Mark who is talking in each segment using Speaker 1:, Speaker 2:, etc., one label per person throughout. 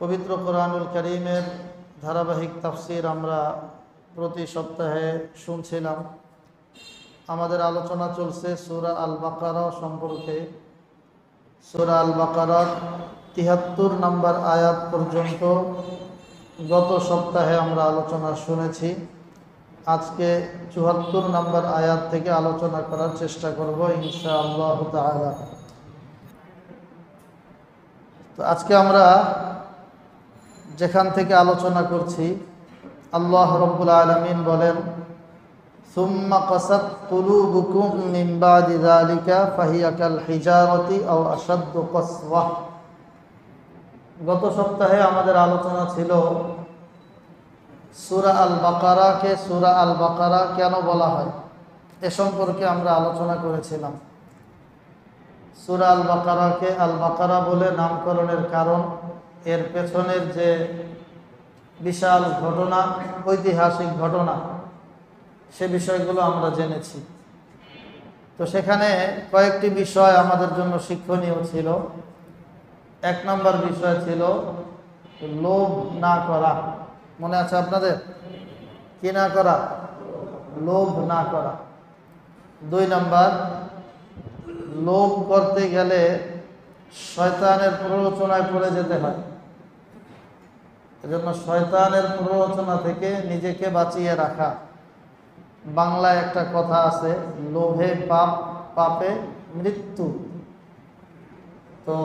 Speaker 1: পবিত্র কোরআনুল কারীমের ধারাবাহিক তাফসীর আমরা প্রতি সপ্তাহে শুনছিলাম। আমাদের আলোচনা চলছে সূরা আল বাকারা সম্পর্কে। সূরা আল বাকারার ৭৩ নম্বর আয়াত পর্যন্ত গত সপ্তাহে আমরা আলোচনা শুনেছি। আজকে ৭৪ নম্বর আয়াত থেকে আলোচনা করার চেষ্টা করব ইনশাআল্লাহ তাআলা। তো আজকে আমরা যেখান থেকে আলোচনা করছি, আল্লাহ রাব্বুল আলামিন বলেন, সুম্মা কাসাত কুলুবুকুম মিন বাদি যালিকা ফাহিয়া কাল হিজারাতি আও আশাদ্দু কাসওয়া। গত সপ্তাহে আমাদের আলোচনা ছিল সূরা আল বাকারাকে সূরা আল বাকারা কেন বলা হয় এ সম্পর্কে আমরা আলোচনা করেছিলাম। সূরা আল বাকারাকে আল বাকারা বলে নামকরণের কারণ, এর পেছনের যে বিশাল ঘটনা, ঐতিহাসিক ঘটনা, সে বিষয়গুলো আমরা জেনেছি। তো সেখানে কয়েকটি বিষয় আমাদের জন্য শিক্ষণীয় ছিল। এক নম্বর বিষয় ছিল লোভ না করা। মনে আছে আপনাদের? কি না করা? লোভ না করা। ২ নম্বর, লোভ করতে গেলে শয়তানের প্ররোচনায় পড়ে যেতে হয়। এজন্য শয়তানের প্ররোচনা থেকে নিজেকে বাঁচিয়ে রাখা। বাংলায় একটা কথা আছে, লোভে পাপ, পাপে মৃত্যু। তো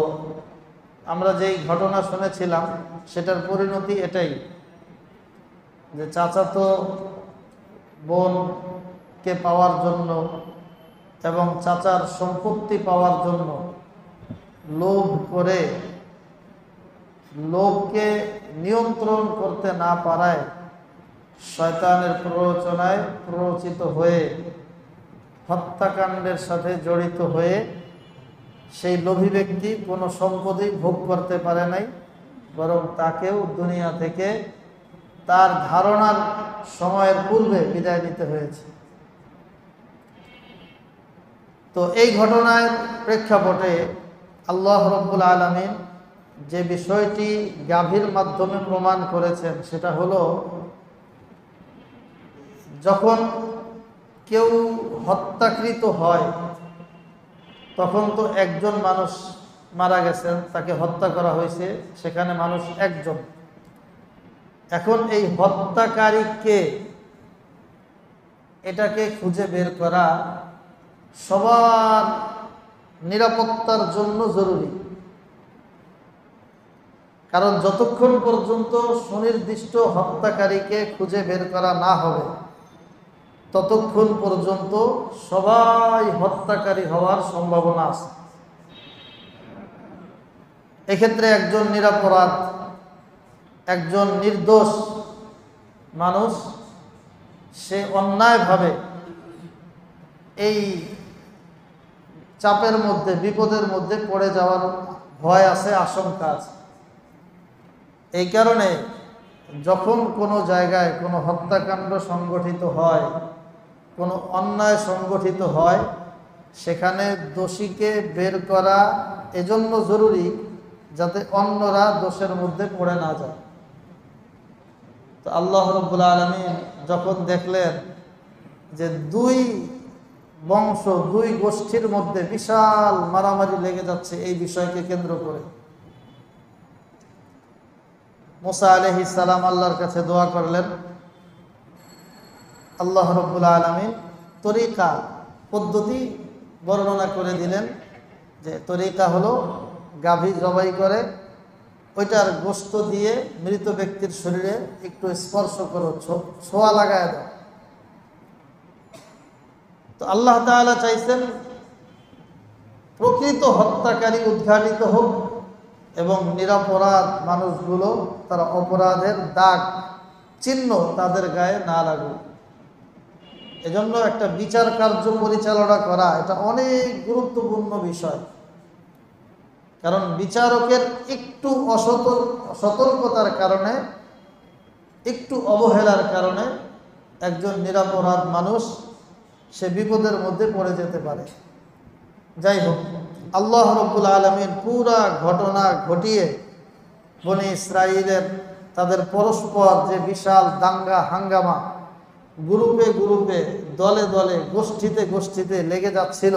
Speaker 1: আমরা যেই ঘটনা শুনেছিলাম সেটার পরিণতি এটাই, যে চাচাতো বোনকে পাওয়ার জন্য এবং চাচার সম্পত্তি পাওয়ার জন্য লোভ করে, লোভকে নিয়ন্ত্রণ করতে না পারায় শয়তানের প্ররোচনায় প্ররোচিত হয়ে হত্যাকাণ্ডের সাথে জড়িত হয়ে সেই লোভী ব্যক্তি কোনো সম্পদই ভোগ করতে পারে নাই, বরং তাকেও দুনিয়া থেকে তার ধারণার সময়ের পূর্বে বিদায় নিতে হয়েছে। তো এই ঘটনার প্রেক্ষাপটে আল্লাহ রাব্বুল আলামিন যে বিষয়টি গাভীর মাধ্যমে প্রমাণ করেছেন সেটা হলো, যখন কেউ হত্যাকৃত হয় তখন তো একজন মানুষ মারা গেছেন, তাকে হত্যা করা হয়েছে, সেখানে মানুষ একজন। এখন এই হত্যাকারী কে, এটাকে খুঁজে বের করা সবার নিরাপত্তার জন্য জরুরি। কারণ যতক্ষণ পর্যন্ত সুনির্দিষ্ট হত্যাকারীকে খুঁজে বের করা না হবে ততক্ষণ পর্যন্ত সবাই হত্যাকারী হওয়ার সম্ভাবনা আছে। এক্ষেত্রে একজন নিরপরাধ, একজন নির্দোষ মানুষ, সে অন্যায়ভাবে এই চাপের মধ্যে, বিপদের মধ্যে পড়ে যাওয়ার ভয় আছে, আশঙ্কা আছে। এই কারণে যখন কোনো জায়গায় কোনো হত্যাকাণ্ড সংগঠিত হয়, কোনো অন্যায় সংগঠিত হয়, সেখানে দোষীকে বের করা এজন্য জরুরি যাতে অন্যরা দোষের মধ্যে পড়ে না যায়। তো আল্লাহ রাব্বুল আলামিন যখন দেখলেন যে ২ বংশ, ২ গোষ্ঠীর মধ্যে বিশাল মারামারি লেগে যাচ্ছে এই বিষয়কে কেন্দ্র করে, মুসা আলাইহিস সালাম আল্লাহর কাছে দোয়া করলেন। আল্লাহ রাব্বুল আলামিন তরিকা, পদ্ধতি বর্ণনা করে দিলেন, যে তরিকা হলো গাভী জবাই করে ওইটার গোশত দিয়ে মৃত ব্যক্তির শরীরে একটু স্পর্শ করো, ছোঁয়া লাগায় দাও। তো আল্লাহ তাআলা চাইছেন প্রকৃত হত্যাকারী উদ্ঘাটিত হোক এবং নিরপরাধ মানুষগুলো তারা অপরাধের দাগ, চিহ্ন তাদের গায়ে না লাগুক। এজন্য একটা বিচার কার্য পরিচালনা করা এটা অনেক গুরুত্বপূর্ণ বিষয়। কারণ বিচারকের একটু অসতর্কতার কারণে, একটু অবহেলার কারণে একজন নিরপরাধ মানুষ সে বিপদের মধ্যে পড়ে যেতে পারে। যাই হোক, আল্লাহ রাব্বুল আলামিন পুরা ঘটনা ঘটিয়ে বনি ইসরাইলের তাদের পরস্পর যে বিশাল দাঙ্গা হাঙ্গামা, গ্রুপে গ্রুপে, দলে দলে, গোষ্ঠীতে গোষ্ঠীতে লেগে যাচ্ছিল,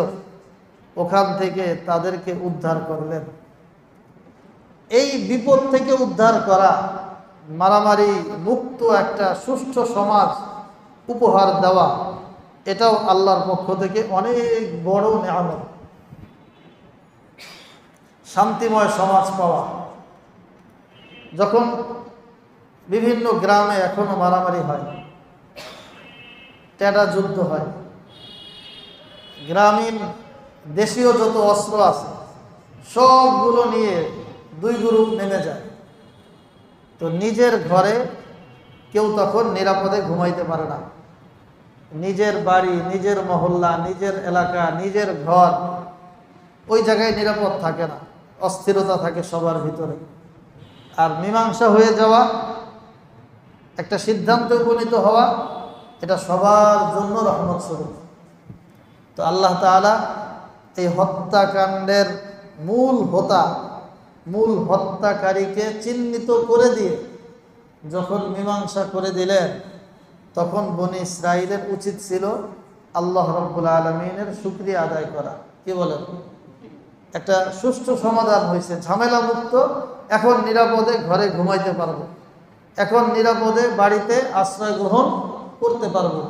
Speaker 1: ওখান থেকে তাদেরকে উদ্ধার করলেন। এই বিপদ থেকে উদ্ধার করা, মারামারি মুক্ত একটা সুষ্ঠু সমাজ উপহার দেওয়া, এটাও আল্লাহর পক্ষ থেকে অনেক বড় নেয়ামত। শান্তিময় সমাজ পাওয়া। যখন বিভিন্ন গ্রামে এখনো মারামারি হয়, টেডা যুদ্ধ হয়, গ্রামীণ দেশীয় যত অস্ত্র আছে সবগুলো নিয়ে দুই গ্রুপ নেমে যায়, তো নিজের ঘরে কেউ তখন নিরাপদে ঘুমাইতে পারে না। নিজের বাড়ি, নিজের মহল্লা, নিজের এলাকা, নিজের ঘর, ওই জায়গায় নিরাপদ থাকে না, অস্থিরতা থাকে সবার ভিতরে। আর মীমাংসা হয়ে যাওয়া, একটা সিদ্ধান্তে উপনীত হওয়া, এটা সবার জন্য রহমত স্বরূপ। তো আল্লাহ তাআলা এই হত্যাকাণ্ডের মূল হত্যাকারীকে চিহ্নিত করে দিয়ে যখন মীমাংসা করে দিলেন, তখন বনি ইসরাইলের উচিত ছিল আল্লাহ রাব্বুল আলামিনের শুকরিয়া আদায় করা। কি বলেন? একটা সুষ্ঠু সমাধান হয়েছে, ঝামেলা মুক্ত, এখন নিরাপদে ঘরে ঘুমাইতে পারবো, এখন নিরাপদে বাড়িতে আশ্রয় গ্রহণ করতে পারবো।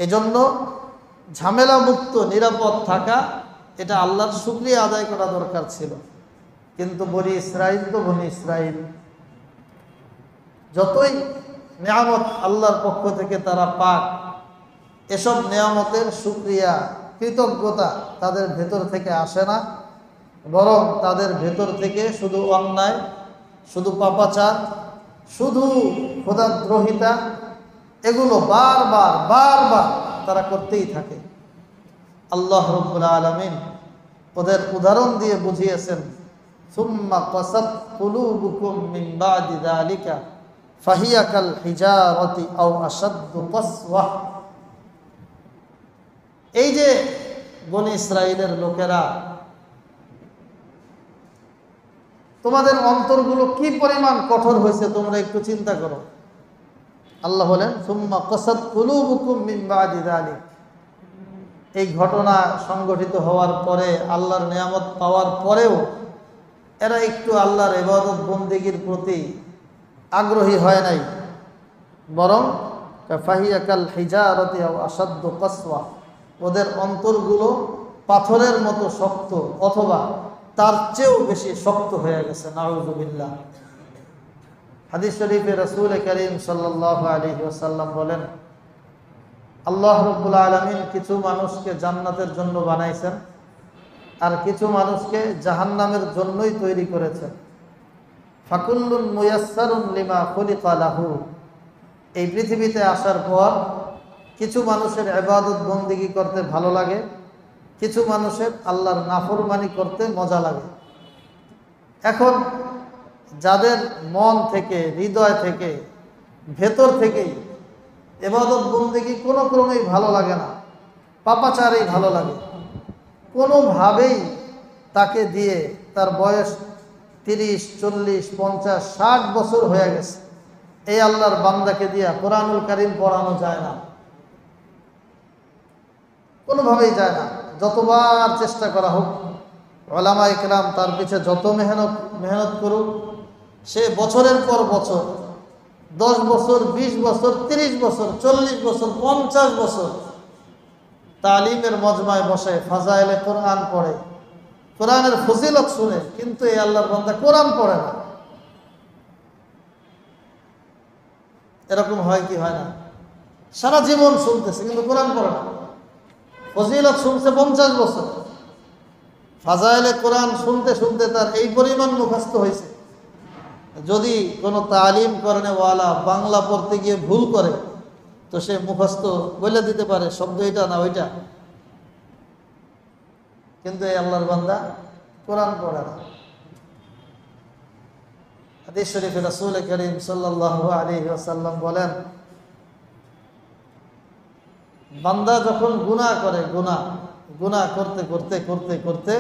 Speaker 1: এজন্য ঝামেলা মুক্ত নিরাপদ থাকা, এটা আল্লাহর শুকরিয়া আদায় করা দরকার ছিল। কিন্তু বনি ইসরাইল তো বনি ইসরাইল, যতই নিয়ামত আল্লাহর পক্ষ থেকে তারা পাক, এসব নিয়ামতের শুকরিয়া কৃতজ্ঞতা তাদের ভেতর থেকে আসে না, বরং তাদের ভেতর থেকে শুধু অন্যায়, শুধু পাপাচার, শুধু খোদাদ্রোহিতা, এগুলো বারবার তারা করতেই থাকে। আল্লাহ রাব্বুল আলামিন ওদের উদাহরণ দিয়ে বুঝিয়েছেন, সুম্মা কাসাত কুলুবুকুম মিন বাদি যালিকা ফাহিয়া কাল হিজারাতি আও আশাদ্দু কাসওয়া। এই যে বনি ইসরাইলের লোকেরা, তোমাদের অন্তরগুলো কি পরিমাণ কঠোর হয়েছে তোমরা একটু চিন্তা করো। আল্লাহ বলেন, সুম্মা কাসাত কুলুবুকুম মিন বাদি যালিক। এই ঘটনা সংঘটিত হওয়ার পরে, আল্লাহর নিয়ামত পাওয়ার পরেও এরা একটু আল্লাহর ইবাদত বন্দেগীর প্রতি আগ্রহী হয় নাই, বরং ফাহিয়া কাল হিজারাতি আও আশাদ্দু কাসওয়া, ওদের অন্তরগুলো পাথরের মতো শক্ত অথবা তার চেয়েও বেশি শক্ত হয়ে গেছে। নাউযুবিল্লাহ। হাদিস শরীফে রাসূল করিম সাল্লাল্লাহু আলাইহি ওয়াসাল্লাম বলেন, আল্লাহ রাব্বুল আলামিন কিছু মানুষকে জান্নাতের জন্য বানাইছেন, আর কিছু মানুষকে জাহান্নামের জন্যই তৈরি করেছেন। ফাকুল্লুন মুয়াসসারুন লিমা খুলিকা লাহু। এই পৃথিবীতে আসার পর কিছু মানুষের ইবাদত বন্দেগী করতে ভালো লাগে, কিছু মানুষের আল্লাহর নাফরমানি করতে মজা লাগে। এখন যাদের মন থেকে, হৃদয় থেকে, ভেতর থেকেই ইবাদত বন্দেগী কোনো ক্রমেই ভালো লাগে না, পাপাচারই ভালো লাগে, কোনোভাবেই তাকে দিয়ে তার বয়স 30, 40, 50, 60 বছর হয়ে গেছে, এই আল্লাহর বান্দাকে দিয়া কোরআনুল কারীম পড়ানো যায় না, কোনোভাবেই যায় না। যতবার চেষ্টা করা হোক, উলামায়ে কেরাম তার পিছে যত মেহনত করুক, সে বছরের পর বছর, 10 বছর, 20 বছর, 30 বছর, 40 বছর, 50 বছর তালিমের মজমায় বসে ফাজাইলে কোরআন পড়ে, কোরআনের ফজিলত শুনে, কিন্তু এই আল্লাহর বান্দা কোরআন পড়ে না। এরকম হয় কি হয় না? সারা জীবন শুনতেছে কিন্তু কোরআন পড়ে না। ফজিলত শুনছে 50 বছর, ফাজাইলে কোরআন শুনতে শুনতে তার এই পরিমাণ মুখস্থ হয়েছে, যদি কোনো তালিম করনে ওয়ালা বাংলা পড়তে গিয়ে ভুল করে তো সে মুখস্থ বলে দিতে পারে শব্দ এটা না ওইটা, কিন্তু এই আল্লাহর বান্দা কোরআন পড়ে না। হাদিস শরীফে রাসূল করিম সাল্লাল্লাহু আলাইহি ওয়াসাল্লাম বলেন, বান্দা যখন গুনাহ করে, গুনাহ করতে করতে করতে করতে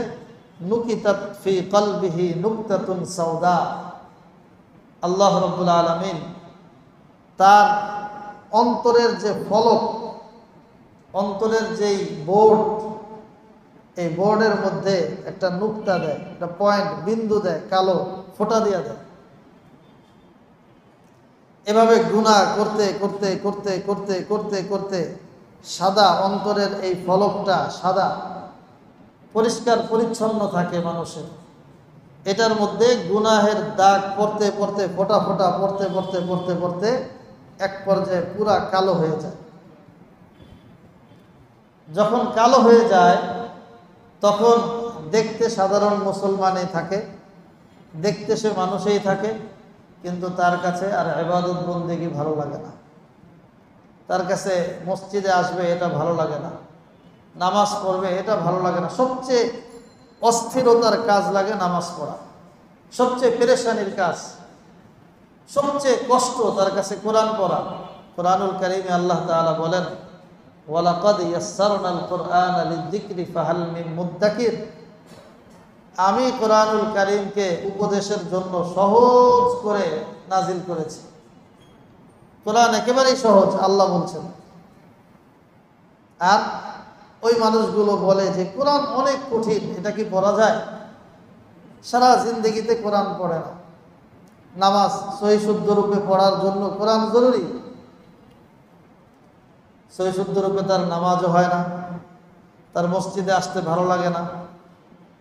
Speaker 1: নুকিতাত ফি কলবিহি নুকতাতুন সাউদা, আল্লাহ রাব্বুল আলামিন তার অন্তরের যে ফলক, অন্তরের যেই বোর্ড, এই বোর্ডের মধ্যে একটা নুক্তা দেয়, একটা পয়েন্ট, বিন্দু দেয়, কালো ফোঁটা দিয়ে দেয়। এভাবে গুনাহ করতে করতে করতে করতে করতে করতে সাদা অন্তরের এই ফলকটা সাদা পরিষ্কার পরিচ্ছন্ন থাকে মানুষের। এটার মধ্যে গুনাহের দাগ পড়তে পড়তে ফোঁটা ফোঁটা পড়তে পড়তে পড়তে পড়তে এক পর্যায়ে পুরা কালো হয়ে যায়। যখন কালো হয়ে যায় তখন দেখতে সাধারণ মুসলমানই থাকে, দেখতে সে মানুষই থাকে, কিন্তু তার কাছে আর ইবাদত বন্দেগী ভালো লাগে না। তার কাছে মসজিদে আসবে এটা ভালো লাগে না, নামাজ পড়বে এটা ভালো লাগে না। সবচেয়ে অস্থিরতার কাজ লাগে নামাজ পড়া, সবচেয়ে পেরেশানির কাজ, সবচেয়ে কষ্ট তার কাছে কোরআন পড়া। কোরআনুল কারীমে আল্লাহ তাআলা বলেন, ওয়ালাকাদ ইয়াসসারনাল কুরআনা লিযিকরি ফাহাল মিন মুদ্দাকির। আমি কোরআনুল কারীমকে উপদেশের জন্য সহজ করে নাজিল করেছি। কোরআন একেবারেই সহজ, আল্লাহ বলছেন। আর ওই মানুষগুলো বলে যে কোরআন অনেক কঠিন, এটা কি পড়া যায়? সারা জিন্দেগিতে কোরআন পড়ে না। নামাজ সহি শুদ্ধ রূপে পড়ার জন্য কোরআন জরুরি, সহি শুদ্ধ রূপে তার নামাজও হয় না, তার মসজিদে আসতে ভালো লাগে না।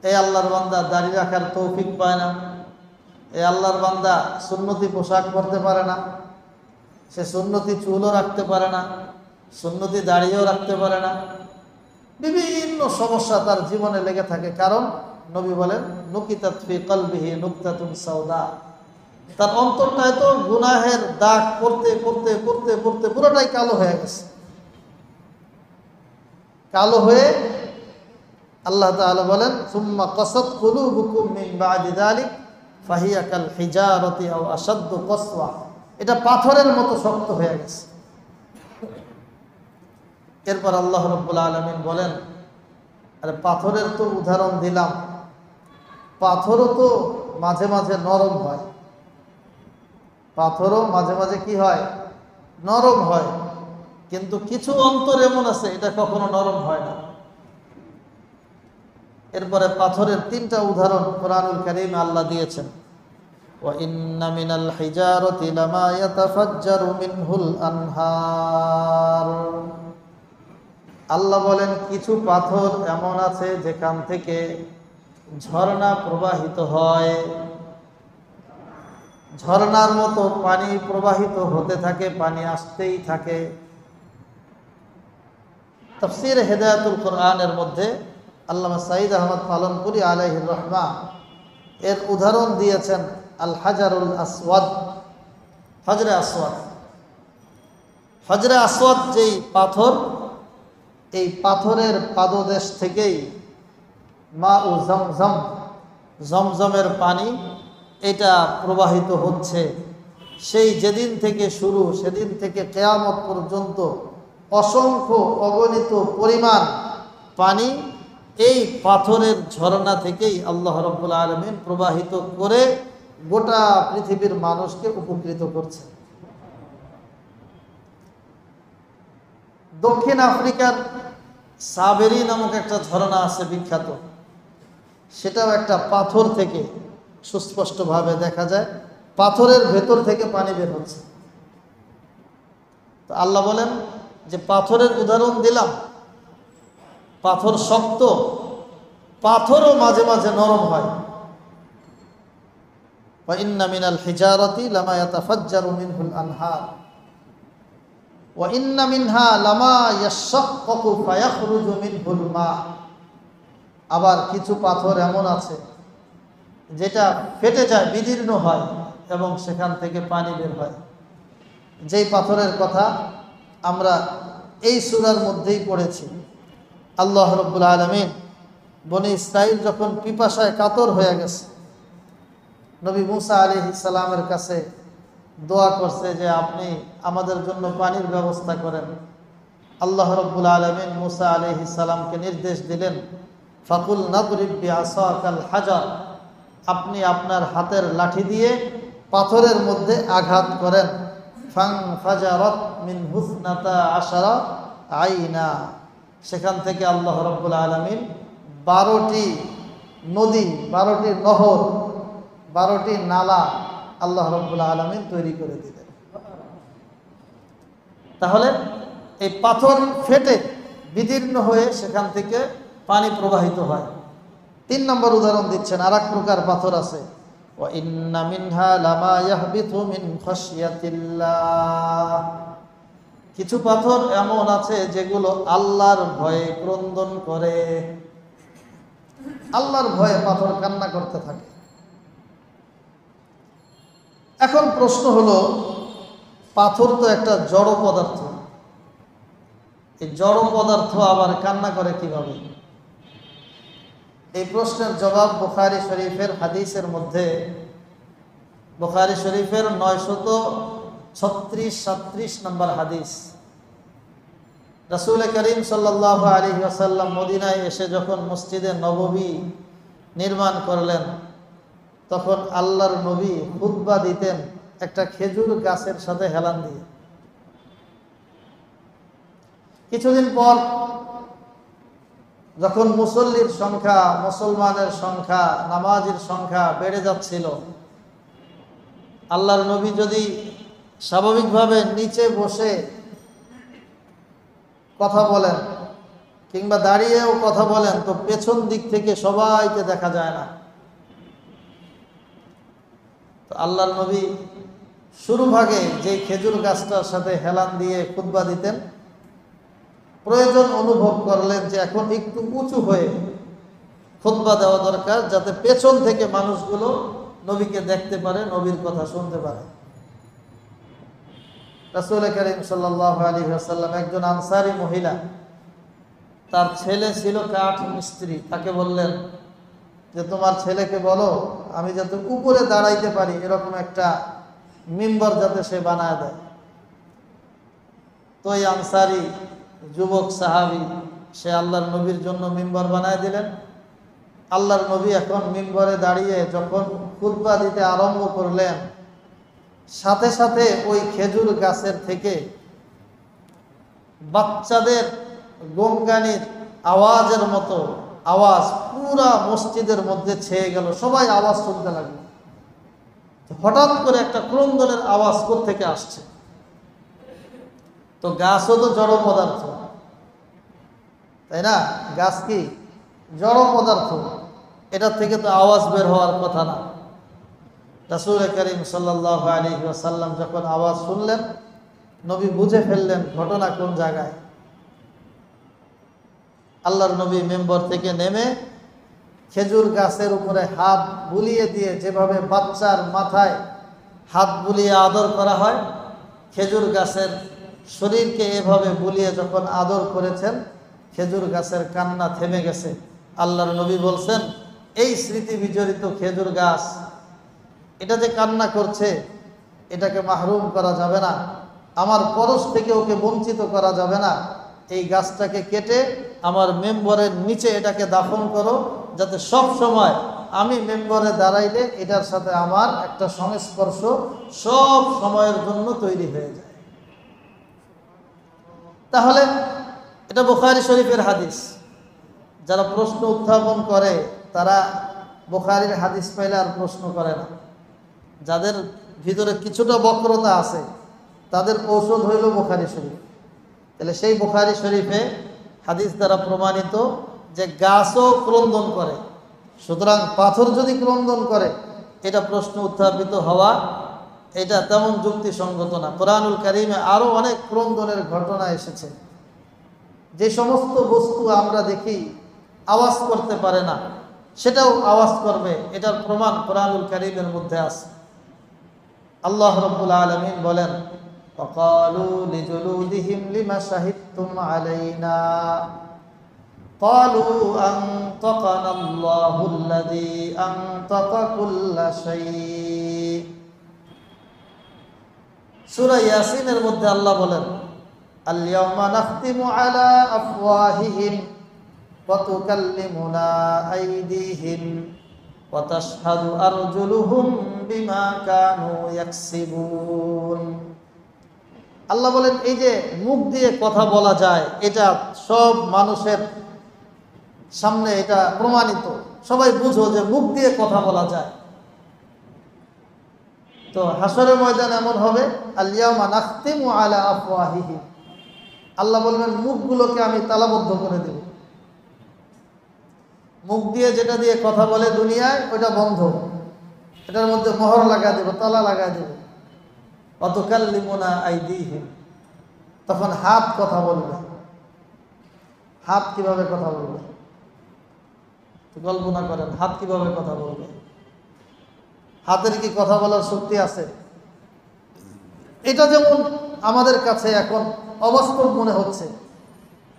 Speaker 1: এই আল্লাহর বান্দা দাড়ি রাখার তৌফিক পায় না, এই আল্লাহর বান্দা সুন্নতি পোশাক পরতে পারে না, সে সুন্নতি চুলও রাখতে পারে না, সুন্নতি দাড়িও রাখতে পারে না। বিভিন্ন সমস্যা তার জীবনে লেগে থাকে। কারণ নবী বলেন, নুকিতাত ফি কলবিহি নুকতাতুন সাউদা। তার অন্তরটায় তো গুনাহের দাগ পড়তে পড়তে পড়তে পড়তে পুরোটাই কালো হয়ে গেছে। কালো হয়ে আল্লাহ তাআলা বলেন, সুম্মা কাসাত কুলুবুকুম মিন বাদি যালিক ফাহিয়া কাল হিজারাতি আও আশাদ্দু কসওয়া। এটা পাথরের মতো শক্ত হয়ে গেছে। এরপর আল্লাহ রাব্বুল আলামিন বলেন, আরে পাথরের তো উদাহরণ দিলাম, পাথরও তো মাঝে মাঝে নরম হয়। পাথরও মাঝে মাঝে কি হয়? নরম হয়। কিন্তু কিছু অন্তর এমন আছে এটা কখনো নরম হয় না। এরপরে পাথরের তিনটা উদাহরণ কোরআনুল কারীমে আল্লাহ দিয়েছেন। ওয়া ইন্না মিনাল হিজারাতি লামা ইয়াতাফাজ্জারু মিনহুল আনহার। আল্লাহ বলেন, কিছু পাথর এমন আছে যেখান থেকে ঝর্ণা প্রবাহিত হয়, ঝর্ণার মতো পানি প্রবাহিত হতে থাকে, পানি আসতেই থাকে। তাফসীর হিদায়াতুল কোরআনের মধ্যে আল্লামা সাঈদ আহমদ পালনপুরি আলাইহির রহমা এর উদাহরণ দিয়েছেন আল হাজারুল আসওয়াদ, হজরে আসওয়াদ। হজরে আসওয়াদ যেই পাথর, এই পাথরের পাদদেশ থেকেই মা ও জমজম, জমজমের পানি এটা প্রবাহিত হচ্ছে। সেই যেদিন থেকে শুরু, সেদিন থেকে কিয়ামত পর্যন্ত অসংখ্য অগণিত পরিমাণ পানি এই পাথরের ঝর্ণা থেকেই আল্লাহ রাব্বুল আলামিন প্রবাহিত করে গোটা পৃথিবীর মানুষকে উপকৃত করছে। দক্ষিণ আফ্রিকার সাবেরি নামক একটা ঝর্ণা আছে বিখ্যাত, সেটাও একটা পাথর থেকে সুস্পষ্টভাবে দেখা যায়, পাথরের ভেতর থেকে পানি বের হচ্ছে। তো আল্লাহ বলেন যে পাথরের উদাহরণ দিলাম, পাথর শক্ত, পাথরও মাঝে মাঝে নরম হয়। ওয়া ইন্না মিনাল হিজারাতি লামা ইয়াতাফাজ্জারু মিনহুল আনহার ওয়া ইন্না মিনহা লামা ইয়াশাক্কাকু ফায়াখরুজু মিনহুল মা। আবার কিছু পাথর এমন আছে যেটা ফেটে যায়, বিদীর্ণ হয় এবং সেখান থেকে পানি বের হয়। যেই পাথরের কথা আমরা এই সূরার মধ্যেই পড়েছি। আল্লাহ রাব্বুল আলামিন বনি ইসরাইল যখন পিপাসায় কাতর হয়ে গেছে, নবী মুসা আলাইহিস সালামের কাছে দোয়া করছে যে আপনি আমাদের জন্য পানির ব্যবস্থা করেন। আল্লাহ রাব্বুল আলামিন মুসা আলাইহিস সালামকে নির্দেশ দিলেন, ফাকুল নাদরিব বিআসাকাল হাজার, আপনি আপনার হাতের লাঠি দিয়ে পাথরের মধ্যে আঘাত করেন। ফাং ফাজারাত মিন হুসনাতা আশারা আইনা, সেখান থেকে আল্লাহ রাব্বুল আলামিন 12টি নদী, 12টি নহর, 12টি নালা আল্লাহ রাব্বুল আলামিন তৈরি করে দিলেন। তাহলে এই পাথর ফেটে বিদীর্ণ হয়ে সেখান থেকে পানি প্রবাহিত হয়। 3 নম্বর উদাহরণ দিচ্ছেন, আর এক প্রকার পাথর আছে, ওয়া ইন্না মিনহা লামা ইয়াহবিতু মিন খাশিয়াতিল্লাহ, কিছু পাথর এমন আছে যেগুলো আল্লাহর ভয়ে ক্রন্দন করে। আল্লাহর ভয়ে পাথর কান্না করতে থাকে। এখন প্রশ্ন হলো, পাথর তো একটা জড় পদার্থ, এই জড় পদার্থ আবার কান্না করে কিভাবে? এই প্রশ্নের জবাব বুখারী শরীফের হাদিসের মধ্যে, বুখারী শরীফের 936-37 নম্বর হাদিস। রাসূল করিম সাল্লাল্লাহু আলাইহি ওয়াসাল্লাম মদিনায় এসে যখন মসজিদে নববী নির্মাণ করলেন, তখন আল্লাহর নবী খুতবা দিতেন একটা খেজুর গাছের সাথে হেলান দিয়ে। কিছুদিন পর যখন মুসল্লির সংখ্যা, মুসলমানের সংখ্যা, নামাজের সংখ্যা বেড়ে যাচ্ছিল, আল্লাহর নবী যদি স্বাভাবিকভাবে নিচে বসে কথা বলেন কিংবা দাঁড়িয়েও কথা বলেন, তো পেছন দিক থেকে সবাইকে দেখা যায় না। তো আল্লাহর নবী শুরু ভাগে যে খেজুর গাছটার সাথে হেলান দিয়ে খুতবা দিতেন, প্রয়োজন অনুভব করলেন যে এখন একটু উঁচু হয়ে খুতবা দেওয়া দরকার, যাতে পেছন থেকে মানুষগুলো নবীকে দেখতে পারে, নবীর কথা শুনতে পারে। রাসূল করিম সাল্লাল্লাহু আলাইহি ওয়াসাল্লাম, একজন আনসারী মহিলা, তার ছেলে ছিল কাঠ মিস্ত্রি, তাকে বললেন যে তোমার ছেলেকে বলো আমি যাতে উপরে দাঁড়াইতে পারি এরকম একটা মিম্বর যাতে সে বানায় দেয়। তো এই আনসারী যুবক সাহাবী সে আল্লাহর নবীর জন্য মিম্বর বানায় দিলেন। আল্লাহর নবী এখন মিম্বরে দাঁড়িয়ে যখন খুতবা দিতে আরম্ভ করলেন, সাথে সাথে ওই খেজুর গাছের থেকে বাচ্চাদের গমগানির আওয়াজের মতো আওয়াজ পুরা মসজিদের মধ্যে ছেয়ে গেল। সবাই আওয়াজ শুনতে লাগলো। হঠাৎ করে একটা ক্রন্দনের আওয়াজ কোত্থেকে আসছে? তো গাছও তো জড় পদার্থ, তাই না? গাছ কি জড় পদার্থ, এটার থেকে তো আওয়াজ বের হওয়ার কথা না। রাসূল করিম সাল্লাল্লাহু আলাইহি ওয়াসাল্লাম যখন আওয়াজ শুনলেন, নবী বুঝে ফেললেন ঘটনা কোন জায়গায়। আল্লাহর নবী মেম্বর থেকে নেমে খেজুর গাছের উপরে হাত বুলিয়ে দিয়ে, যেভাবে বাচ্চার মাথায় হাত বুলিয়ে আদর করা হয়, খেজুর গাছের শরীরকে এভাবে বুলিয়ে যখন আদর করেছেন, খেজুর গাছের কান্না থেমে গেছে। আল্লাহর নবী বলছেন, এই স্মৃতি বিজড়িত খেজুর গাছ, এটা যে কান্না করছে, এটাকে মাহরুম করা যাবে না, আমার পরশ থেকে ওকে বঞ্চিত করা যাবে না। এই গাছটাকে কেটে আমার মেম্বরের নিচে এটাকে দাফন করো, যাতে সব সময় আমি মেম্বরে দাঁড়াইলে এটার সাথে আমার একটা সংস্পর্শ সব সময়ের জন্য তৈরি হয়ে যায়। তাহলে এটা বুখারী শরীফের হাদিস। যারা প্রশ্ন উত্থাপন করে তারা বুখারীর হাদিস পাইলে আর প্রশ্ন করে না। যাদের ভিতরে কিছুটা বক্রতা আছে তাদের ঔষধ হইল বুখারী শরীফ। তাহলে সেই বুখারী শরীফে হাদিস দ্বারা প্রমাণিত যে গাছও ক্রন্দন করে, সুতরাং পাথর যদি ক্রন্দন করে এটা প্রশ্ন উত্থাপিত হওয়া এটা তেমন যুক্তিসঙ্গত না। কোরআনুল কারীমে আরও অনেক ক্রন্দনের ঘটনা এসেছে। যে সমস্ত বস্তু আমরা দেখি আওয়াজ করতে পারে না, সেটাও আওয়াজ করবে, এটার প্রমাণ কোরআনুল কারীমের মধ্যে আছে। আল্লাহ রাব্বুল আলামিন বলেন, وقالوا لجلودهم لما شهدتم علينا قالوا أنطقنا الله الذي أنطق كل شيء। সূরা ইয়াসিনের মধ্যে আল্লাহ বলেন, আল-ইয়াওমা নাখতিমু আলা আফওয়াহিহিম ওয়া তুকাল্লিমুনা আইদিহিম ওয়া তাশহাদু আরজুলুহুম বিমা কানু ইয়াকসিবুন। আল্লাহ বলেন এই যে মুখ দিয়ে কথা বলা যায়, এটা সব মানুষের সামনে এটা প্রমাণিত, সবাই বুঝো যে মুখ দিয়ে কথা বলা যায়। তো হাসরের ময়দান এমন হবে, আল-ইয়াওমা নাখতিমু আলা আফওয়াহিহিম, আল্লাহ বলবেন মুখগুলোকে আমি তালাবদ্ধ করে দেব। মুখ দিয়ে যেটা দিয়ে কথা বলে দুনিয়ায় ওটা বন্ধ, এটার মধ্যে মোহর লাগাই দেব, তালা লাগাই দেব। ওয়া তুকাল্লিমুনা আইদিহিম, তখন হাত কথা বলবে। হাত কিভাবে কথা বলবে? কল্পনা করেন হাত কিভাবে কথা বলবে। হাতের কি কথা বলার শক্তি আছে? এটা যেমন আমাদের কাছে এখন অবাস্তব মনে হচ্ছে,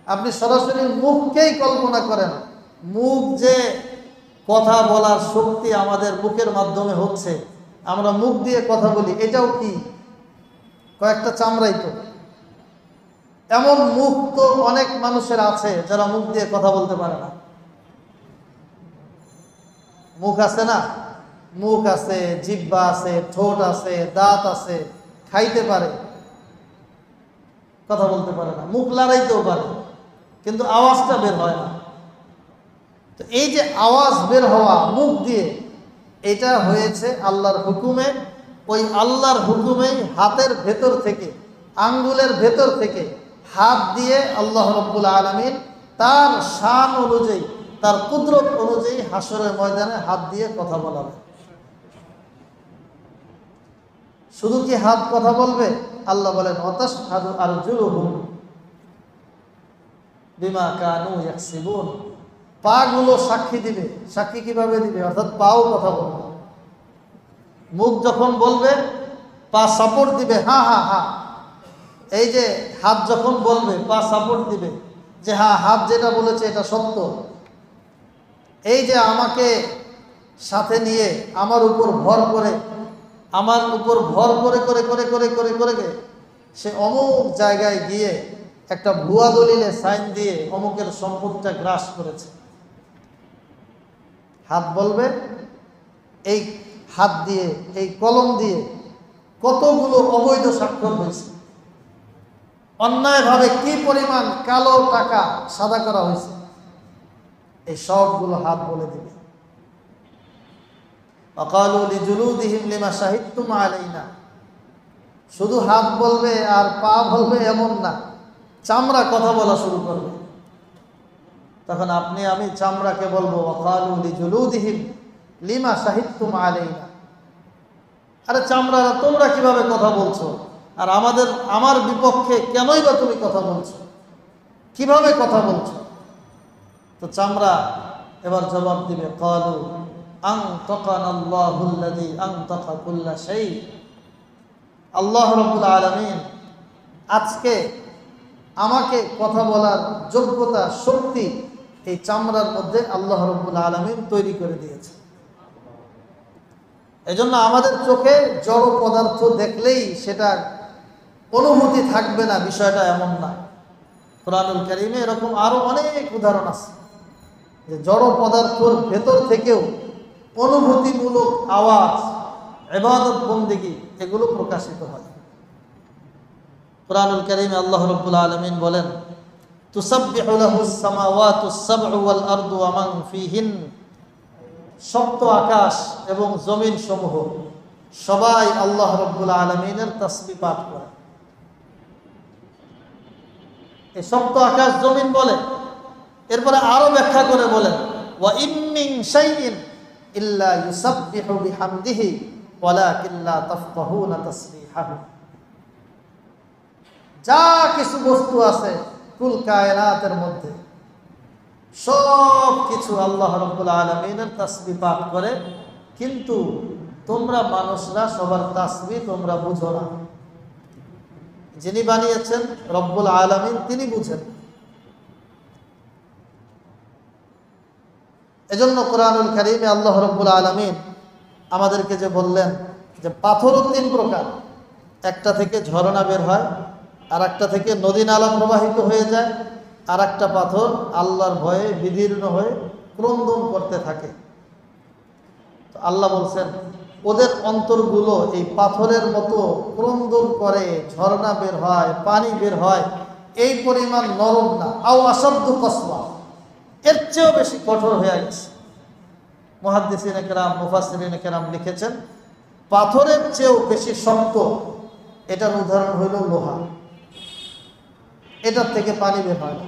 Speaker 1: আপনি সরাসরি মুখকেই কল্পনা করেন, মুখ যে কথা বলার শক্তি আমাদের মুখের মাধ্যমে হচ্ছে, আমরা মুখ দিয়ে কথা বলি, এটাও কি কয়েকটা চামড়াই তো। এমন মুখ তো অনেক মানুষের আছে যারা মুখ দিয়ে কথা বলতে পারে না। মুখ আছে না, মুখ আছে, জিহ্বা আছে, ঠোঁট আছে, দাঁত আছে, খাইতে পারে, কথা বলতে পারে না। মুখ লড়াইতেও পারে কিন্তু আওয়াজটা বের হয় না। তো এই যে আওয়াজ বের হওয়া মুখ দিয়ে, এটা হয়েছে আল্লাহর হুকুমে। ওই আল্লাহর হুকুমেই হাতের ভেতর থেকে, আঙ্গুলের ভেতর থেকে হাত দিয়ে আল্লাহ রাব্বুল আলামিন তার শান অনুযায়ী, তার কুদরত অনুযায়ী হাসরের ময়দানে হাত দিয়ে কথা বলাবে। শুধু কি হাত কথা বলবে? আল্লাহ বলেন ওয়া তাশহাদু আরজুলুহুম বিমা কানু ইয়াকসিবুন, পা গুলো সাক্ষী দিবে। সাক্ষী কিভাবে দিবে? অর্থাৎ পাও কথা বলবে। মুখ যখন বলবে পা সাপোর্ট দিবে, হ্যাঁ হ্যাঁ হ্যাঁ। এই যে হাত যখন বলবে পা সাপোর্ট দিবে যে হ্যাঁ, হাত যেটা বলেছে এটা সত্য। এই যে আমাকে সাথে নিয়ে আমার উপর ভর করে করে করে করে করে করে সে অমুক জায়গায় গিয়ে একটা ভুয়া দলিলে সাইন দিয়ে অমুকের সম্পদটা গ্রাস করেছে। হাত বলবে, এই হাত দিয়ে, এই কলম দিয়ে কতগুলো অবৈধ স্বাক্ষর হয়েছে, অন্যায়ভাবে কি পরিমাণ কালো টাকা সাদা করা হয়েছে, এই সবগুলো হাত বলে দিবে। ওয়াকালু লিজুলুদিহিম লিমা শাহিদতুম আলাইনা, শুধু হাত বলবে আর পা বলবে এমন না, চামড়া কথা বলা শুরু করবে। তখন আপনি আমি চামড়াকে বলবো ওয়াকালু লিজুলুদিহিম লিমা শাহিদতুম আলাইনা, আরে চামড়ারা তোমরা কিভাবে কথা বলছো, আর আমার বিপক্ষে কেনই বা তুমি কথা বলছো, কিভাবে কথা বলছো? তো চামড়া এবার জবাব দিবে ক্বালু আনতাকানাল্লাহুল্লাযী আনতাকা কুল্লা শাই, আল্লাহ রাব্বুল আলামিন আজকে আমাকে কথা বলার যোগ্যতা, শক্তি এই চামড়ার মধ্যে আল্লাহ রাব্বুল আলামিন তৈরি করে দিয়েছে। এজন্য আমাদের চোখে জড় পদার্থ দেখলেই সেটা অনুভূতি থাকবে না, বিষয়টা এমন না। কুরআনুল কারীমে এরকম আরো অনেক উদাহরণ আছে যে জড় পদার্থের ভেতর থেকেও অনুভূতিমূলক আওয়াজ, ইবাদত, বন্দেগী এগুলো প্রকাশিত হয়। কুরআনুল কারীমে আল্লাহ রাব্বুল আলামিন বলেন তুসাব্বিহু লাহুস সামাওয়াতুস সাব'উ ওয়াল আরদু ওয়া মান ফীহিন, সপ্ত আকাশ এবং জমিন সমূহ সবাই আল্লাহ রাব্বুল আলামিনের তাসবিহ পাঠ করে। এই সপ্ত আকাশ জমিন বলে, এরপরে আরো ব্যাখ্যা করে বলেন ওয়া ইম মিন শাইইন ইল্লা ইউসাব্বিহু বিহামদিহি ওয়ালাকিন লা তাফকাহুনা তাসবিহাহু, যা কিছু বস্তু আছে কুল কায়নাতের মধ্যে সব কিছু আল্লাহ রাব্বুল আলামিনের তাসবিহ পাঠ করে, কিন্তু তোমরা মানুষরা সবার তাসবিহ তোমরা বুঝো না। যিনি বানিয়েছেন রব্বুল আলামিন তিনি বুঝেন। এজন্য কোরআনুল কারীমে আল্লাহ রাব্বুল আলামিন আমাদেরকে যে বললেন যে পাথরও তিন প্রকার, একটা থেকে ঝর্ণা বের হয়, আর একটা থেকে নদী নালা প্রবাহিত হয়ে যায়, আর একটা পাথর আল্লাহর ভয়ে বিদীর্ণ হয়ে ক্রন্দন করতে থাকে। আল্লাহ বলছেন ওদের অন্তরগুলো এই পাথরের মতো ক্রন্দন করে, ঝর্ণা বের হয়, পানি বের হয়, এই পরিমাণ নরম না, আও অসাধ্য কসবা, এর চেয়েও বেশি কঠোর হয়ে গেছে। মুহাদ্দিসিনে কেরাম, মুফাসসিরিনে কেরাম লিখেছেন পাথরের চেয়েও বেশি শক্ত। এটার উদাহরণ হইল লোহা। এটার থেকে পানি বের হয় না,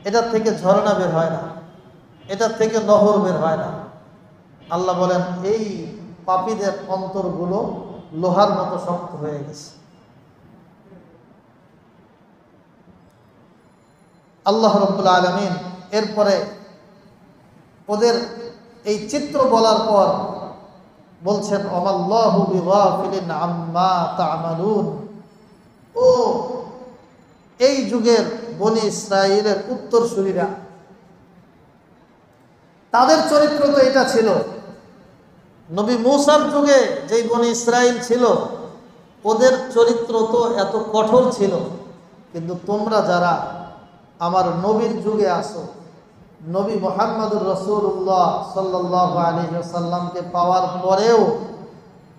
Speaker 1: এটার থেকে ঝর্ণা বের হয় না, এটার থেকে নহর বের হয় না। আল্লাহ বলেন এই পাপীদের অন্তরগুলো লোহার মতো শক্ত হয়ে গেছে। আল্লাহ রাব্বুল আলামিন এরপরে ওদের এই চিত্র বলার পর বলছেন ওয়াল্লাহু বিগাফিলিন আম্মা তা'মালুন। ও এই যুগের বনি ইসরাঈলের উত্তরসূরিরা, তাদের চরিত্র তো এটা ছিল। নবী মূসার যুগে যেই বনি ইসরাঈল ছিল ওদের চরিত্র তো এত কঠোর ছিল, কিন্তু তোমরা যারা আমার নবীর যুগে আসো, নবী মুহাম্মদুর রাসূলুল্লাহ সাল্লাল্লাহু আলাইহি ওয়াসাল্লামকে পাওয়ার পরেও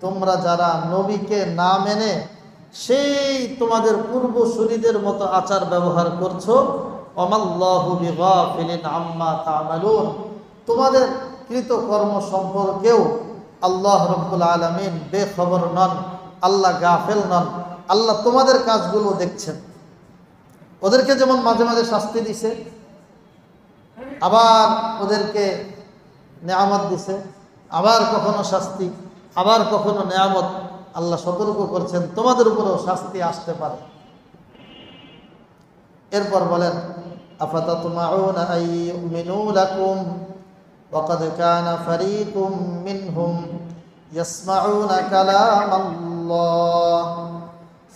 Speaker 1: তোমরা যারা নবীকে না মেনে সেই তোমাদের পূর্বসূরীদের মতো আচার ব্যবহার করছো, ওয়াল্লাহু বিগাফিলিন আম্মা তা'মালুন, তোমাদের কৃতকর্ম সম্পর্কেও আল্লাহ রাব্বুল আলামিন বেখবর নন, আল্লাহ গাফেল নন। আল্লাহ তোমাদের কাজগুলো দেখছেন। ওদেরকে যেমন মাঝে মাঝে শাস্তি দিছে, আবার ওদেরকে নেয়ামত দিছে, আবার কখনো শাস্তি, আবার কখনো নেয়ামত। আল্লাহ সতর্ক করছেন তোমাদের উপরেও শাস্তি আসতে পারে। এরপর বলেন আফাতাতমাউনা আইয়ুমিনু লাকুম ওয়াকাদ কানা ফারীকুম মিনহুম ইয়াসমাউনা কালামাল্লাহ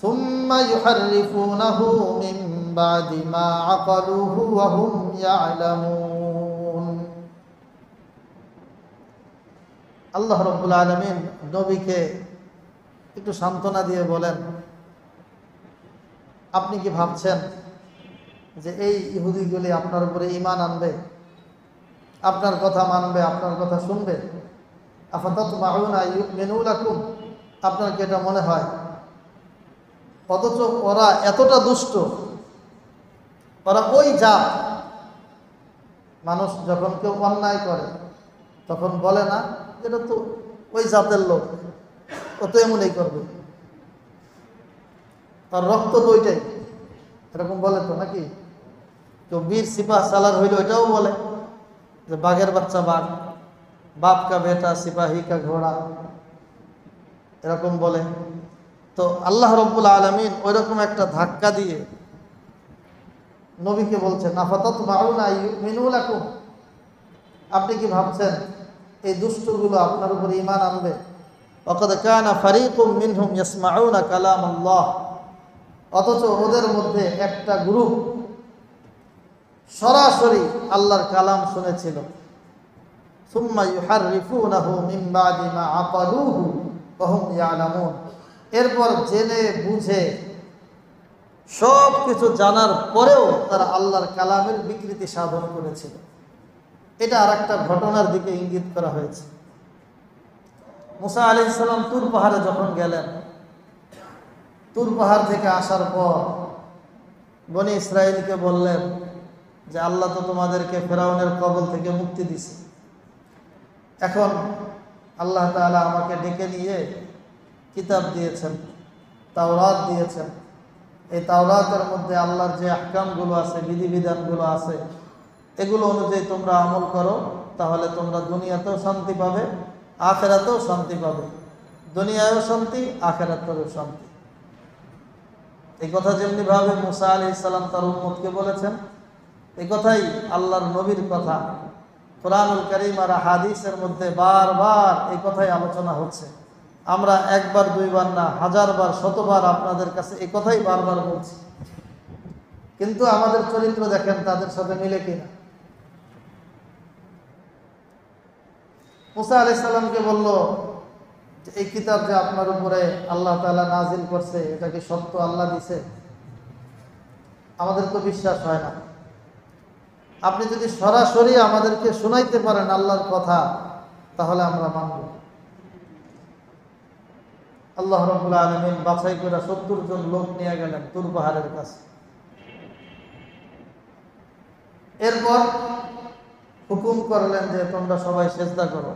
Speaker 1: সুম্মা ইউহাররিফুনাহু মিন বাদি মা আকালুহু ওয়া হুম ইয়ালামুন। আল্লাহ রাব্বুল আলামিন নবীকে একটু সান্ত্বনা দিয়ে বলেন, আপনি কি ভাবছেন যে এই ইহুদিগুলি আপনার উপরে ঈমান আনবে, আপনার কথা মানবে, আপনার কথা শুনবে? আফাতাতমাউনা আইয়ুমিনু লাকুম, আপনার কি এটা মনে হয়? অথচ ওরা এতটা দুষ্ট, ওরা ওই জাত। মানুষ যখন কেউ অন্যায় করে তখন বলে না এটা তো ওই জাতের লোক, ও তো এমনই করবে, তার রক্ত তো ওইটাই, এরকম বলে তো নাকি? কেউ বীর সিপাহ সালার হইলে ওইটাও বলে যে বাঘের বাচ্চা বাঘ, বাপ কা বেটা সিপাহী কা ঘোড়া, এরকম বলে। তো আল্লাহ রাব্বুল আলামিন ওইরকম একটা ধাক্কা দিয়ে নবীকে বলছেন আফাতাতমাউনা আইয়ুমিনু লাকুম, আপনি কি ভাবছেন এই দুষ্টগুলো আপনার উপরে ঈমান আনবে? ওয়াকাদ কানা ফারীকুম মিনহুম ইয়াসমাউনা কালামাল্লাহ, অথচ ওদের মধ্যে একটা গ্রুপ সরাসরি আল্লাহর কালাম শুনেছিল। সুম্মা ইউহাররিফুনাহু মিন বাদি মা আকালুহু ওয়া হুম ইয়ালামুন, এরপর জেনে বুঝে সব কিছু জানার পরেও তারা আল্লাহর কালামের বিকৃতি সাধন করেছিল। এটা আর একটা ঘটনার দিকে ইঙ্গিত করা হয়েছে। মুসা আলাইহিস সালাম তুর পাহাড়ে যখন গেলেন, তুর পাহাড় থেকে আসার পর বনি ইসরাঈলকে বললেন যে আল্লাহ তো তোমাদেরকে ফেরাউনের কবল থেকে মুক্তি দিছে, এখন আল্লাহ তাআলা আমাকে ডেকে নিয়ে কিতাব দিয়েছেন, তাওরাত দিয়েছেন। এই তাওরাতের মধ্যে আল্লাহর যে আহকামগুলো আছে, বিধিবিধানগুলো আছে, এগুলো অনুযায়ী তোমরা আমল করো, তাহলে তোমরা দুনিয়াতেও শান্তি পাবে, আখিরাতেও শান্তি পাবে। দুনিয়ায়ও শান্তি, আখিরাতেও শান্তি। এই কথা যেমনিভাবে মুসা আলাইহিস সালাম তার উম্মতকে বলেছেন, এই কথাই আল্লাহর নবীর কথা। কুরআনুল কারীম আর হাদিসের মধ্যে বারবার এই কথাই আলোচনা হচ্ছে। আমরা একবার দুইবার না, হাজারবার শতবার আপনাদের কাছে এই কথাই বারবার বলছি, কিন্তু আমাদের চরিত্র দেখেন তাদের সাথে মিলে কিনা। মুসা আলাইহিস সালামকে বলল যে এই কিতাব যে আপনার উপরে আল্লাহ তাআলা নাজিল করছে, এটা কি সত্য আল্লাহ দিছে? আমাদের তো বিশ্বাস হয় না। আপনি যদি সরাসরি আমাদেরকে শোনাইতে পারেন আল্লাহর কথা, তাহলে আমরা মানব। আল্লাহ রাব্বুল আলামিন বাছাই করে 70 জন লোক নিয়ে গেলেন তুর পাহাড়ের কাছে। এরপর হুকুম করলেন যে তোমরা সবাই সিজদা করো।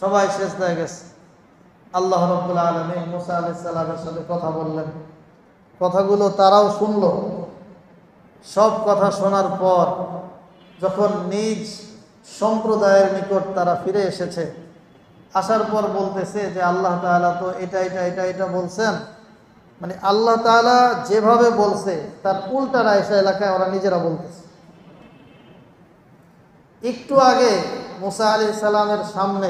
Speaker 1: সবাই সিজদায় গেছে। আল্লাহ রাব্বুল আলামিন মুসা আলাইহিস সালামের সাথে কথা বললেন। কথাগুলো তারাও শুনল। সব কথা শোনার পর যখন নিজ সম্প্রদায়ের নিকট তারা ফিরে এসেছে, আসার পর বলতেছে যে আল্লাহ তাআলা তো এটা বলছেন, মানে আল্লাহ তাআলা যেভাবে বলছে তার উল্টা রায়সা এলাকায় ওরা নিজেরা বলতেছে। একটু আগে মুসা আলাইহিস সালামের সামনে,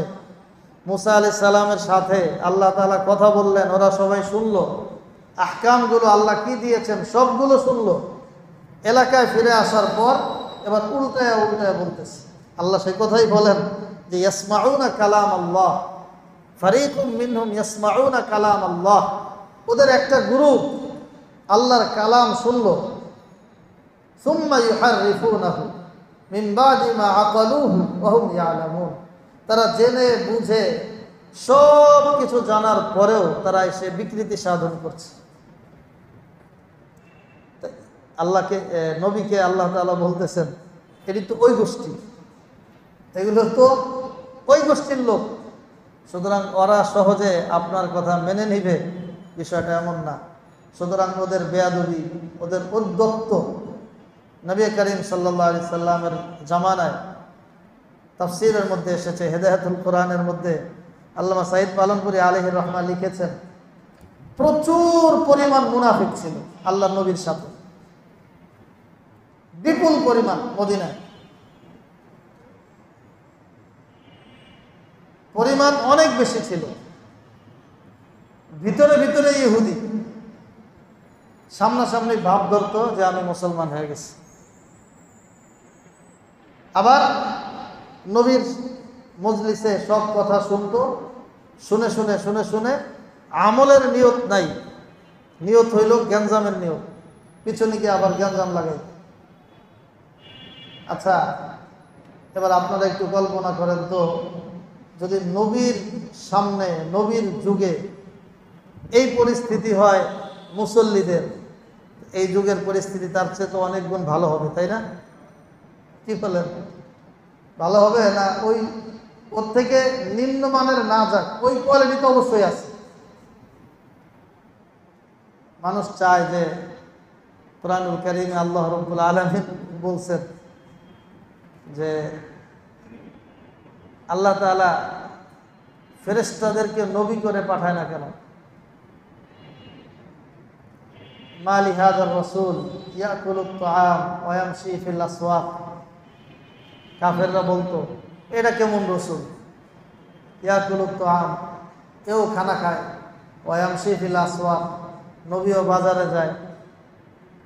Speaker 1: মুসা আলাইহিস সালামের সাথে আল্লাহ তাআলা কথা বললেন, ওরা সবাই শুনলো। আহকামগুলো আল্লাহ কি দিয়েছেন সবগুলো শুনলো। এলাকায় ফিরে আসার পর এবার উল্টায় বলতেছে। আল্লাহ সেই কথাই বলেন যে ইয়াসমাউনা কালাম আল্লাহ, ফারিকুম মিনহুম ইয়াসমাউনা কালাম আল্লাহ। ওদের একটা গ্রুপ আল্লাহর কালাম শুনলো। সুম্মা ইউহাররিফুনাহু মিন বাদি মা আকালুহু ওয়া হুম ইয়ালামুন। তারা জেনে বুঝে সব কিছু জানার পরেও তারা এসে বিকৃতি সাধন করছে। আল্লাহকে, নবীকে আল্লাহ তাআলা বলতেছেন এটি তো ওই গোষ্ঠী, এগুলো তো ওই গোষ্ঠীর লোক, সুতরাং ওরা সহজে আপনার কথা মেনে নিবে বিষয়টা এমন না। সুতরাং ওদের বেয়াদবি, ওদের উদ্যত্ত নবী করিম সাল্লাল্লাহু আলাইহি সাল্লামের জামানায় তাফসীরের মধ্যে এসেছে, হেদায়েতুল কোরআনের মধ্যে আল্লামা সাঈদ পালনপুরি আলাইহির রহমা লিখেছেন প্রচুর পরিমাণ মুনাফিক ছিল আল্লাহর নবীর সাথে, বিপুল পরিমাণ। মদিনায় পরিমাণ অনেক বেশি ছিল। ভিতরে ভিতরে ইহুদি, সামনাসামনি ভাব ধরত যে আমি মুসলমান হয়ে গেছি। আবার নবীর মজলিসে সব কথা শুনতো, শুনে শুনে শুনে শুনে আমলের নিয়ত নাই, নিয়ত হইল গ্যাঞ্জামের নিয়ত, পিছনে গিয়ে আবার গ্যাঞ্জাম লাগাই। আচ্ছা, এবার আপনারা একটু কল্পনা করেন তো, যদি নবীর সামনে, নবীর যুগে এই পরিস্থিতি হয় মুসল্লিদের, এই যুগের পরিস্থিতি তার চেয়ে তো অনেক গুণ ভালো হবে, তাই না? কি বলেন? ভালো হবে না? ওর থেকে নিম্নমানের না যাক, ওই কোয়ালিটি তো অবশ্যই আছে। মানুষ চায় যে কোরআনুল কারীমে আল্লাহ রাব্বুল আলামিন বলছেন যে আল্লাহ তাআলা ফেরেশতাদেরকে নবী করে পাঠায় না কেন? মা লিহাযার রাসূল ইয়াকুলুত তাআম ওয়া ইয়ামশি ফিল আসওয়াক। কাফেররা বলতো এটা কেমন রসুল, ইয়াকুলুত তাআম, এও খানা খায়, ওয়া ইয়ামশি ফিল আসওয়াক, নবীও বাজারে যায়।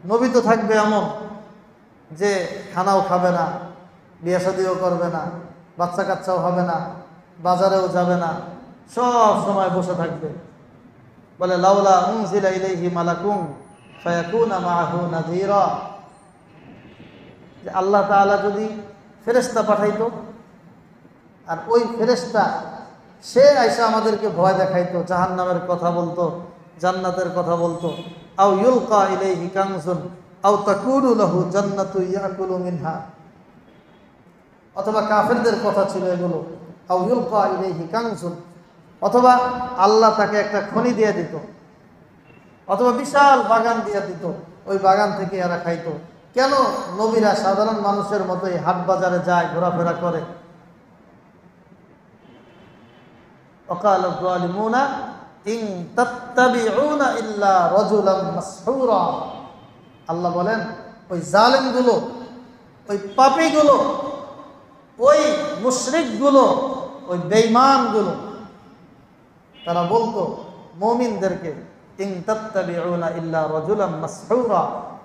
Speaker 1: নবী তো থাকবে এমন যে খানাও খাবে না, বিয়ে শাদিও করবে না, বাচ্চা কাচ্চাও হবে না, বাজারেও যাবে না, সব সময় বসে থাকবে। বলে লাউলা উনজিলা ইলাইহি মালাকুন ফায়াকুনা মাআহু নাযীরা, যে আল্লাহ তাআলা যদি ফেরেশতা পাঠাইতো, আর ওই ফেরেশতা সে আইসা আমাদেরকে ভয় দেখাইতো, জাহান্নামের কথা বলতো, জান্নাতের কথা বলতো। আও ইউলকা ইলাইহি কানজুন আও তাকুনু লাহু জান্নাতু ইয়াকুলু মিনহা, অথবা কাফেরদের কথা ছিল এগুলো, আও ইউলকা ইলাইহি কানজুন, অথবা আল্লাহ তাকে একটা খনি দিয়ে দিত, অথবা বিশাল বাগান দিয়ে দিত, ওই বাগান থেকে এরা খাইতো। কেন? নবীরা সাধারণ মানুষের মতোই হাট বাজারে যায়, ঘোরাফেরা করে। ওয়াকালা যালিমুনা ইন তাত্তাবিউনা ইল্লা রাজুলাম মাসহুরা। আল্লাহ বলেন ওই জালেমগুলো, ওই পাপীগুলো, ওই মুশরিকগুলো, ওই বেঈমানগুলো, তারা বলতো মুমিনদেরকে ইন তাত্তাবিউনা ইল্লা রাজুলাম মাসহুরা,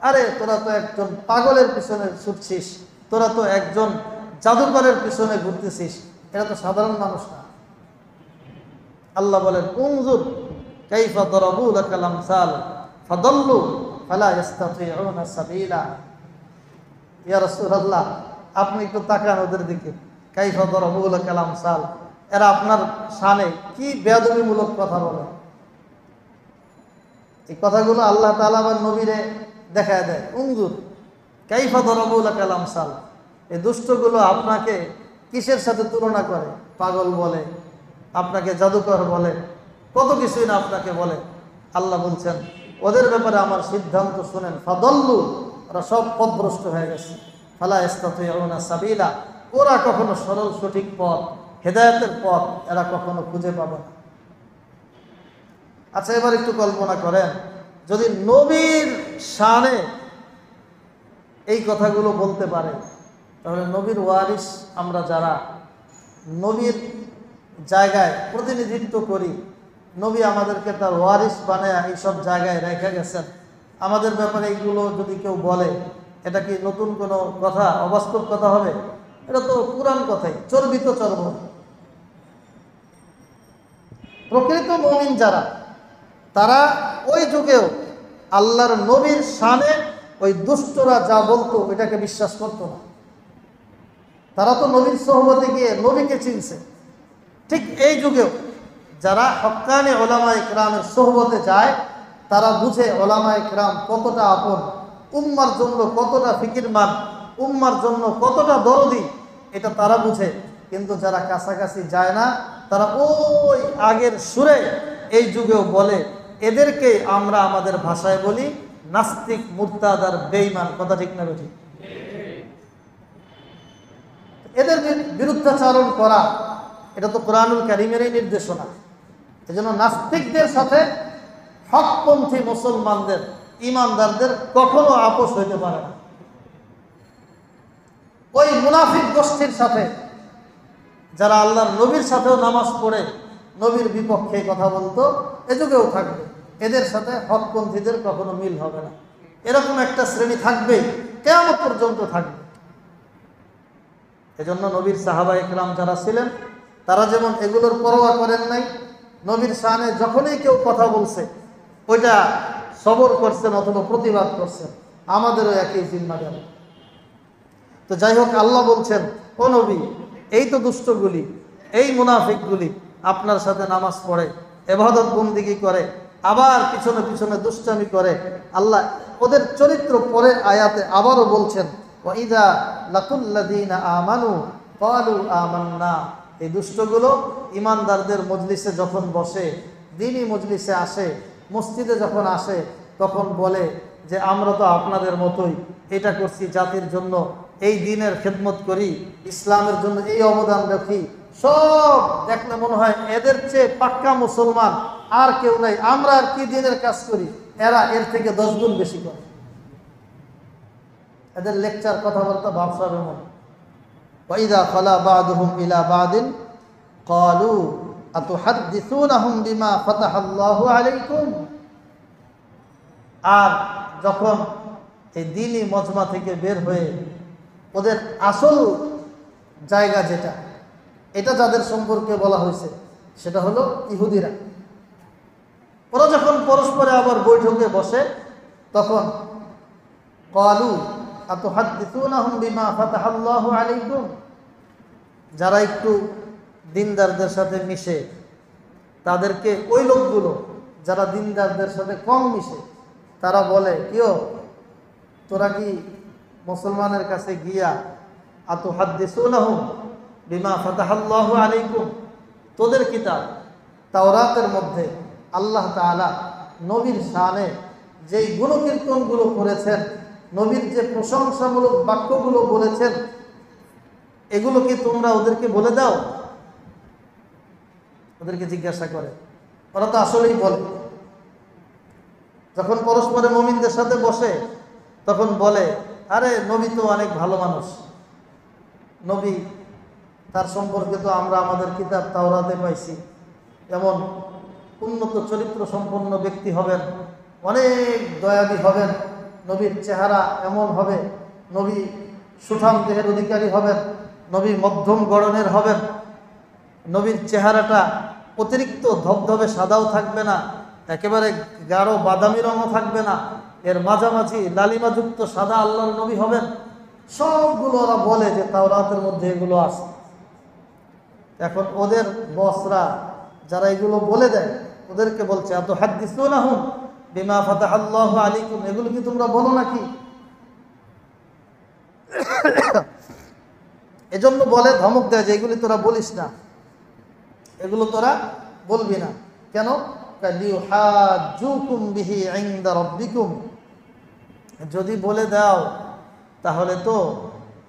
Speaker 1: আরে তোরা তো একজন পাগলের পিছনে ছুটছিস, তোরা তো একজন জাদুকরের পিছনে ঘুরতেছিস, এরা তো সাধারণ মানুষ না। আল্লাহ বলেন উনজুর কাইফা দরাবু লাকাল আমসাল ফাদাল্লু ফালা ইস্তাতিউনা সাবিলা। ইয়া রাসূলুল্লাহ, আপনি একটু তাকান ওদের দিকে, কাইফা দরাবু লাকাল আমসাল, এরা আপনার শানে কি বেয়াদবিমূলক কথা বলে। এই কথাগুলো আল্লাহ তাআলা আবার নবীরে দেখায় দেয়, উনজুর কাইফা দরাবু লাকাল আমসাল। এই দুষ্টগুলো আপনাকে কিসের সাথে তুলনা করে? পাগল বলে, আপনাকে জাদুকর বলে, কত কিছুই না আপনাকে বলে। আল্লাহ বলছেন ওদের ব্যাপারে আমার সিদ্ধান্ত শুনেন, ফাদল্লু, ওরা সব পথভ্রষ্ট হয়ে গেছে, ফালা ইস্তাতিউনা সাবিলা, ওরা কখনো সরল সঠিক পথ, হেদায়েতের পথ এরা কখনো খুঁজে পাবে না। আচ্ছা, এবার একটু কল্পনা করেন, যদি নবীর শানে এই কথাগুলো বলতে পারে, তাহলে নবীর ওয়ারিস আমরা যারা নবীর জায়গায় প্রতিনিধিত্ব করি, নবী আমাদেরকে তার ওয়ারিস বানায় এইসব জায়গায় রেখে গেছেন, আমাদের ব্যাপারে এইগুলো যদি কেউ বলে, এটা কি নতুন কোনো কথা, অবাস্তব কথা হবে? এটা তো পুরান কথাই, চর্বিত চর্ব। প্রকৃত মুমিন যারা, তারা ওই যুগেও আল্লাহর নবীর শানে ওই দুষ্টরা যা বলতো এটাকে বিশ্বাস করতো না। তারা তো নবীর সোহবতে গিয়ে নবীকে চিনছে। ঠিক এই যুগেও যারা হক্কানি ওলামা ইকরামের সোহবতে যায়, তারা বুঝে ওলামা ইকরাম কতটা আপন, উম্মার জন্য কতটা ফিকিরমান, উম্মার জন্য কতটা দরদি, এটা তারা বুঝে। কিন্তু যারা কাছাকাছি যায় না, তারা ওই আগের সুরে এই যুগেও বলে, এদেরকে আমরা আমাদের ভাষায় বলি নাস্তিক, মুরতাদ আর বেঈমান। কথা ঠিক না বেঠিক? এদের বিরুদ্ধাচরণ করা এটা তো কোরআনুল কারীমেরই নির্দেশনা। এজন্য নাস্তিকদের সাথে হকপন্থী মুসলমানদের, ইমানদারদের কখনো আপোষ হইতে পারে না। ওই মুনাফিক গোষ্ঠীর সাথে যারা আল্লাহর নবীর সাথেও নামাজ পড়ে নবীর বিপক্ষে কথা বলতো, এ যুগেও থাকবে, এদের সাথে হকপন্থীদের কখনো মিল হবে না। এরকম একটা শ্রেণী থাকবে, কিয়ামত পর্যন্ত থাকবে। এজন্য নবীর সাহাবা ইকরাম যারা ছিলেন, তারা যেমন এগুলোর পরোয়া করেন নাই, নবীর শানে যখনই কেউ কথা বলছে ওইটা সবর করছেন অথবা প্রতিবাদ করছেন। আমাদেরও একই জিম্মা গেল। তো যাই হোক, আল্লাহ বলছেন, ও নবী, এই তো দুষ্টগুলি, এই মুনাফিকগুলি আপনার সাথে নামাজ পড়ে, ইবাদত বন্দেগী করে, আবার পিছনে পিছনে দুষ্টামি করে। আল্লাহ ওদের চরিত্র পরের আয়াতে আবারও বলছেন, ওয়াইদা লাকুল্লাযীনা আমানু ক্বালু আমান্না। এই দুষ্টগুলো ইমানদারদের মজলিসে যখন বসে, দ্বীনি মজলিসে আসে, মসজিদে যখন আসে, তখন বলে যে আমরা তো আপনাদের মতোই এটা করছি জাতির জন্য, এই দ্বীনের খেদমত করি, ইসলামের জন্য এই অবদান রাখি। সব দেখলে মনে হয় এদের চেয়ে পাক্কা মুসলমান আর কেউ নাই, আমরা আর কি দ্বীনের কাজ করি, এরা এর থেকে 10 গুণ বেশি করে। এদের লেকচার, কথাবার্তা, ভাবসাব এমন। ওয়াইদা খালা বা'দুহুম ইলা বা'দিন ক্বালু আতুহাদ্দিসুনাহুম বিমা ফাতাহাল্লাহু আলাইকুম। আর যখন এই দ্বীনি মজমা থেকে বের হয়ে ওদের আসল জায়গা যেটা, এটা যাদের সম্পর্কে বলা হয়েছে সেটা হলো ইহুদিরা, ওরা যখন পরস্পরে আবার বৈঠকে বসে, তখন ক্বালু আতুহাদ্দিসুনাহুম বিমা ফাতাহাল্লাহু আলাইকুম। যারা একটু দিনদারদের সাথে মিশে, তাদেরকে, ওই লোকগুলো যারা দিনদারদের সাথে কম মিশে, তারা বলে, কিও তোরা কি মুসলমানের কাছে গিয়া আতুহাদ্দিসুনাহুম বিমা ফাতাহাল্লাহু আলাইকুম, তোদের কিতাব তাওরাতের মধ্যে আল্লাহ তাআলা নবীর শানে যেই গুণকীর্তনগুলো করেছেন, নবীর যে প্রশংসামূলক বাক্যগুলো বলেছেন, এগুলো কি তোমরা ওদেরকে বলে দাও? ওদেরকে জিজ্ঞাসা করে। ওরা তো আসলেই বলে। যখন পরস্পরে মুমিনদের সাথে বসে, তখন বলে, আরে নবী তো অনেক ভালো মানুষ, নবী তার সম্পর্কে তো আমরা আমাদের কিতাব তাওরাতে পাইছি, এমন উন্নত চরিত্র সম্পন্ন ব্যক্তি হবেন, অনেক দয়াবী হবেন, নবীর চেহারা এমন হবে, নবী সুঠাম দেহের অধিকারী হবেন, নবী মধ্যম গড়নের হবেন, নবীর চেহারাটা অতিরিক্ত ধবধবে সাদাও থাকবে না, একেবারে গাঢ় বাদামি রঙও থাকবে না, এর মাঝামাঝি লালিমাযুক্ত সাদা আল্লাহর নবী হবেন। সবগুলো ওরা বলে যে তাওরাতের মধ্যে এগুলো আছে। এখন ওদের বসরা যারা এগুলো বলে দেয় ওদেরকে বলছে এত হাদিসুনাহুম বিমা ফাতাহাল্লাহু আলাইকুম, এগুলো কি তোমরা বলো নাকি? এজন্য বলে ধমক দেয় যে এগুলি তোরা বলিস না, এগুলো তোরা বলবি না। কেন? লিউহাজ্জুকুম বিহি ইনদা রাব্বিকুম, যদি বলে দাও তাহলে তো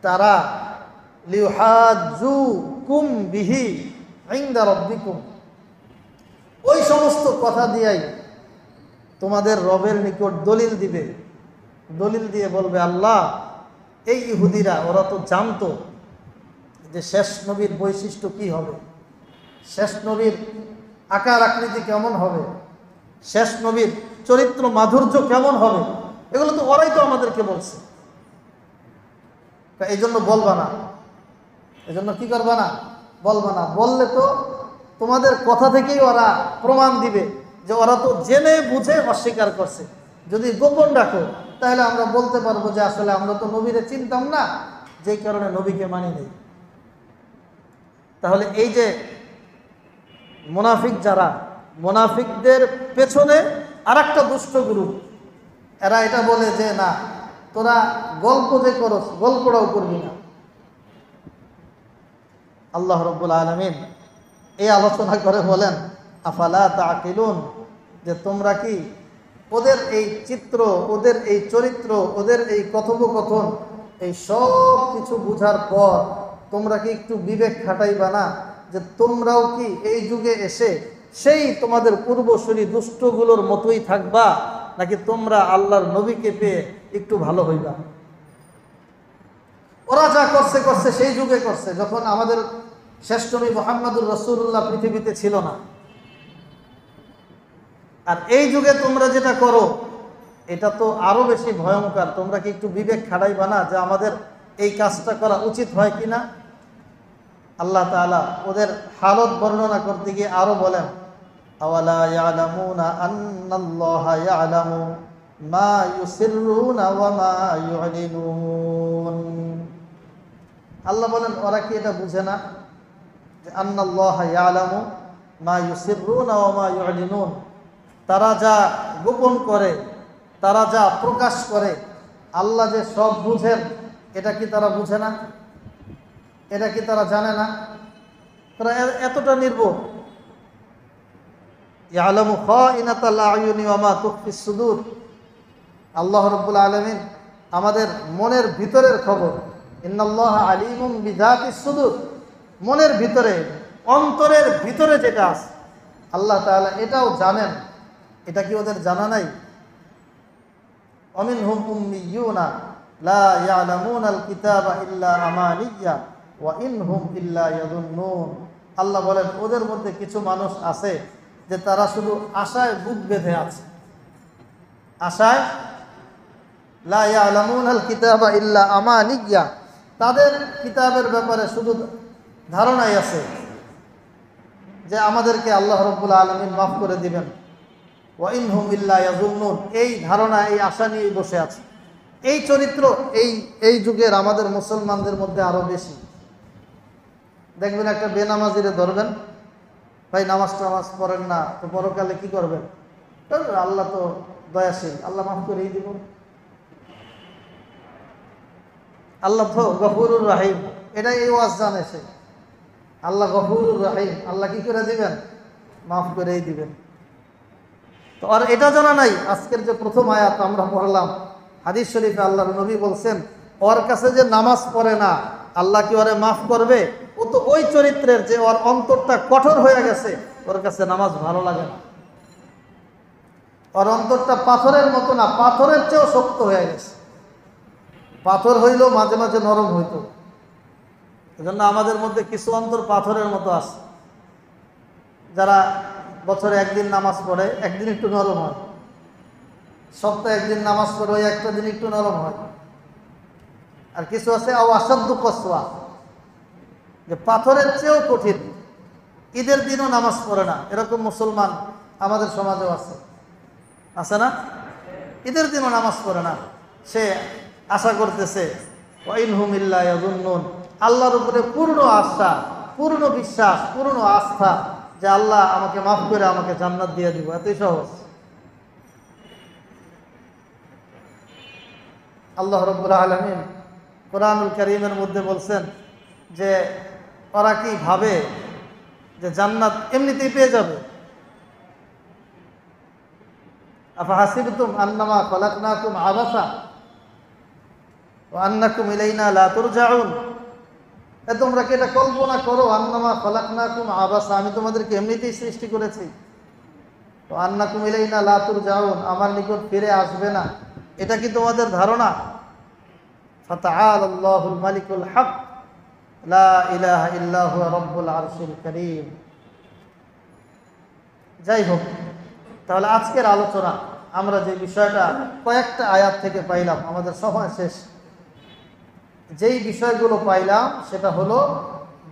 Speaker 1: তারা লিউহাজ্জুকুম বিহি ইনদা রাব্বিকুম, ওই সমস্ত কথা দিয়াই তোমাদের রবের নিকট দলিল দিবে। দলিল দিয়ে বলবে আল্লাহ, এই ইহুদিরা ওরা তো জানতো যে শেষ নবীর বৈশিষ্ট্য কি হবে, শেষ নবীর আকার আকৃতি কেমন হবে, শেষ নবীর চরিত্র মাধুর্য কেমন হবে, এগুলো তো ওরাই তো আমাদেরকে বলছে। এই জন্য বলবা না, এই জন্য কি করবা না? বলবা না। বললে তো তোমাদের কথা থেকেই ওরা প্রমাণ দিবে যে ওরা তো জেনে বুঝে অস্বীকার করছে। যদি গোপন রাখো তাহলে আমরা বলতে পারবো যে আসলে আমরা তো নবীরে চিনতাম না, যেই কারণে নবীকে মানি নেই। তাহলে এই যে মুনাফিক যারা, মুনাফিকদের পেছনে আর একটা দুষ্ট গ্রুপ, এরা এটা বলে যে না, তোরা গল্প যে করস গল্পটাও করবি না। আল্লাহ রাব্বুল আলামিন এই আলোচনা করে বলেন আফালা তাকিলুন, যে তোমরা কি ওদের এই চিত্র, ওদের এই চরিত্র, ওদের এই কথোপকথন, এই সব কিছু বুঝার পর তোমরা কি একটু বিবেক খাটাইবা না যে তোমরাও কি এই যুগে এসে সেই তোমাদের পূর্বসূরি দুষ্টগুলোর মতোই থাকবা, নাকি তোমরা আল্লাহর নবীকে পেয়ে একটু ভালো হইবা? ওরা যা করছে করছে সেই যুগে করছে, যখন আমাদের শেষ নবী মুহাম্মদুর রাসূলুল্লাহ পৃথিবীতে ছিল না। আর এই যুগে তোমরা যেটা করো এটা তো আরো বেশি ভয়ঙ্কর। তোমরা কি একটু বিবেক খাটাইবা না যে আমাদের এই কাজটা করা উচিত হয় কিনা? আল্লাহ তাআলা ওদের হালত বর্ণনা করতে গিয়ে আরো বলেন আওয়ালা ইয়ালামুনা আন্নাল্লাহা ইয়ালামু মা ইউসিররুনা ওয়া মা ইউলিনুন। আল্লাহ বলেন ওরা কি এটা বুঝে না যে আন্নাল্লাহা ইয়ালামু মা ইউসিররুনা ওয়া মা ইউলিনুন, তারা যা গোপন করে, তারা যা প্রকাশ করে, আল্লাহ যে সব বুঝেন, এটা কি তারা বুঝে না? এটা কি তারা জানে না? তারা এতটা নির্বোধ। ইয়ালামু খাইনাতাল আয়ুনি ওয়া মা তুখফিস সুদূর। আল্লাহ রাব্বুল আলামিন আমাদের মনের ভিতরের খবর, ইন্নাল্লাহা আলিমুম বিযাতিস সুদূর, মনের ভিতরে, অন্তরের ভিতরে যেটা আছে আল্লাহ তাআলা এটাও জানেন। এটা কি ওদের জানা নাই? ওয়ামিনহুম উম্মিয়ুনা লা ইয়ালামুনাল কিতাবা ইল্লা আমানিয়্যা ওয়া ইনহুম ইল্লা ইয়াযুন্নুন। আল্লাহ বলেন ওদের মধ্যে কিছু মানুষ আছে যে তারা শুধু আশায় বুক বেঁধে আছে, আশায়। লা ইয়ালামুনাল কিতাবা ইল্লা আমানিয়্যা, তাদের কিতাবের ব্যাপারে শুধু ধারণাই আছে যে আমাদেরকে আল্লাহ রাব্বুল আলামিন মাফ করে দিবেন। ওয়া ইনহুম ইল্লা ইয়াযুন্নুন, এই ধারণা, এই আশা নিয়ে বসে আছে। এই চরিত্র এই যুগের আমাদের মুসলমানদের মধ্যে আরো বেশি। দেখবেন একটা বেনামাজিরে ধরবেন, ভাই নামাজ টামাজ পড়েন না, তো পরকালে কি করবেন? আল্লাহ তো দয়াশীল, আল্লাহ মাফ করেই দিব। আল্লাহ তো গফুরুর রাহিম, এটা এই ওয়াজ জানে সে। আল্লাহ গফুরুর রাহিম, আল্লাহ কি করে দিবেন? মাফ করেই দিবেন। তো আর এটা জানা নাই আজকের যে প্রথম আয়াত আমরা পড়লাম হাদিস শরীফে আল্লাহর নবী বলছেন ওর কাছে যে নামাজ পড়ে না আল্লাহ কি ওরে মাফ করবে? ও তো ওই চরিত্রের যে ওর অন্তরটা কঠোর হয়ে গেছে, ওর কাছে নামাজ ভালো লাগে না। ওর অন্তরটা পাথরের মতো না, পাথরের চেয়েও শক্ত হয়ে গেছে। পাথর হইলেও মাঝে মাঝে নরম হইতো। এজন্য আমাদের মধ্যে কিছু অন্তর পাথরের মতো আছে, যারা বছরে একদিন নামাজ পড়ে, একদিন একটু নরম হয়, সপ্তাহে একদিন নামাজ পড়ে ওই একটা দিন একটু নরম হয়। আর কিছু আছে অসাধ্য কসওয়া, যে পাথরের চেয়েও কঠিন, ঈদের দিনও নামাজ পড়ে না, এরকম মুসলমান আমাদের সমাজেও আছে, আছে না? ঈদের দিনও নামাজ পড়ে না, সে আশা করতেছে ওয়াইনহুম ইল্লা ইয়াযুন্নুন, আল্লাহর উপরে পূর্ণ আশা, পূর্ণ বিশ্বাস, পূর্ণ আস্থা যে আল্লাহ আমাকে মাফ করে আমাকে জান্নাত দিয়ে দিব, এতই সহজ। আল্লাহ রাব্বুল আলামিন কোরআনুল কারীমের মধ্যে বলছেন যে ওরা কি ভাবে যে জান্নাত এমনিতেই পেয়ে যাবে? আফাহাসিবতুম আন্নামা খালাকনাকুম আবাসা ওয়া আন্নাকুম ইলাইনা লা তুরজাউন, তোমরা কি এটা কল্পনা করো আন্নামা খালাকনাকুম আবাসা, আমি তোমাদেরকে এমনিতেই সৃষ্টি করেছি, তো আন্নাকুম ইলাইনা লা তুরজাউন, আমার নিকট ফিরে আসবে না, এটা কি তোমাদের ধারণা? ফাতাআলাল্লাহুল মালিকুল হক লা ইলাহা ইল্লা হুয়া রাব্বুল আরশিল কারীম। যাই হোক, তাহলে আজকের আলোচনা আমরা যে বিষয়টা কয়েকটা আয়াত থেকে পাইলাম, আমাদের সময় শেষ, যেই বিষয়গুলো পাইলাম সেটা হলো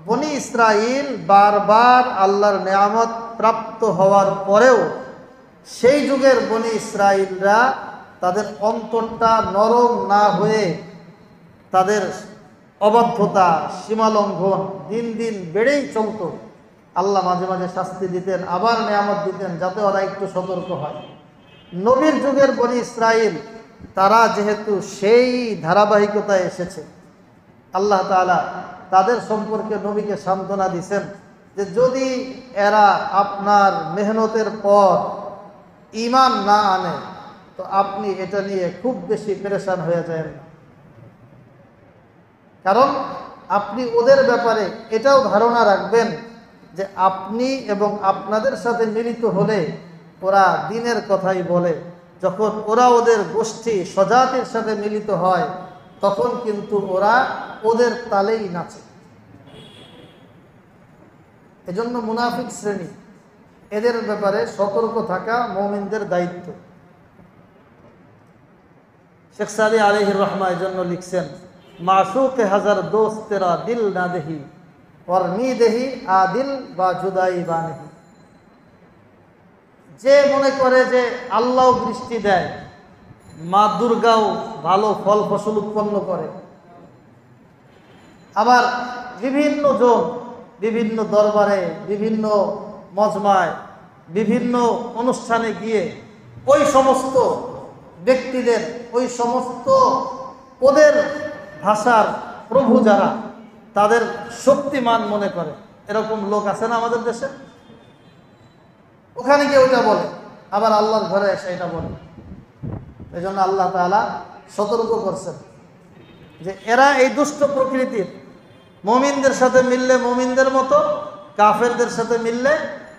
Speaker 1: বনি ইসরাইল বারবার আল্লাহর নেয়ামত প্রাপ্ত হওয়ার পরেও সেই যুগের বনি ইসরাইলরা তাদের অন্তরটা নরম না হয়ে তাদের অবাধ্যতা, সীমালঙ্ঘন দিন দিন বেড়েই চলত। আল্লাহ মাঝে মাঝে শাস্তি দিতেন, আবার নেয়ামত দিতেন যাতে ওরা একটু সতর্ক হয়। নবীর যুগের বনি ইসরাইল তারা যেহেতু সেই ধারাবাহিকতায় এসেছে, আল্লাহ তাআলা তাদের সম্পর্কে নবীকে সান্ত্বনা দিয়েছেন যে যদি এরা আপনার মেহনতের পর ঈমান না আনে তো আপনি এটা নিয়ে খুব বেশি পেরেশান হয়ে যায় না, কারণ আপনি ওদের ব্যাপারে এটাও ধারণা রাখবেন যে আপনি এবং আপনাদের সাথে মিলিত হলে ওরা দ্বীনের কথাই বলে, যখন ওরা ওদের গোষ্ঠী স্বজাতির সাথে মিলিত হয় তখন কিন্তু ওরা ওদের তালেই নাচে। এজন্য মুনাফিক শ্রেণী, এদের ব্যাপারে সতর্ক থাকা মুমিনদের দায়িত্ব। শেখ সাদি আলাইহির রহমা এজন্য লিখছেন, মাসুকে হাজার দোস্ত তেরা দিল না দেহি और नी देही आदिल বা জুদাই বানেহি। যে মনে করে যে আল্লাহ বৃষ্টি দেয়, মা দুর্গাও ভালো ফল ফসল উৎপন্ন করে, আবার বিভিন্ন জন বিভিন্ন দরবারে, বিভিন্ন মজমায়, বিভিন্ন অনুষ্ঠানে গিয়ে ওই সমস্ত ব্যক্তিদের, ওই সমস্ত ওদের ভাষার প্রভু যারা, তাদের শক্তিমান মনে করে, এরকম লোক আছে না আমাদের দেশে? ওখানে গিয়ে ওইটা বলে, আবার আল্লাহর ঘরে এসে এটা বলে। এই জন্য আল্লাহ তাআলা সতর্ক করছেন যে এরা এই দুষ্ট প্রকৃতির, মুমিনদের সাথে মিললে মুমিনদের মতো, কাফেরদের সাথে মিললে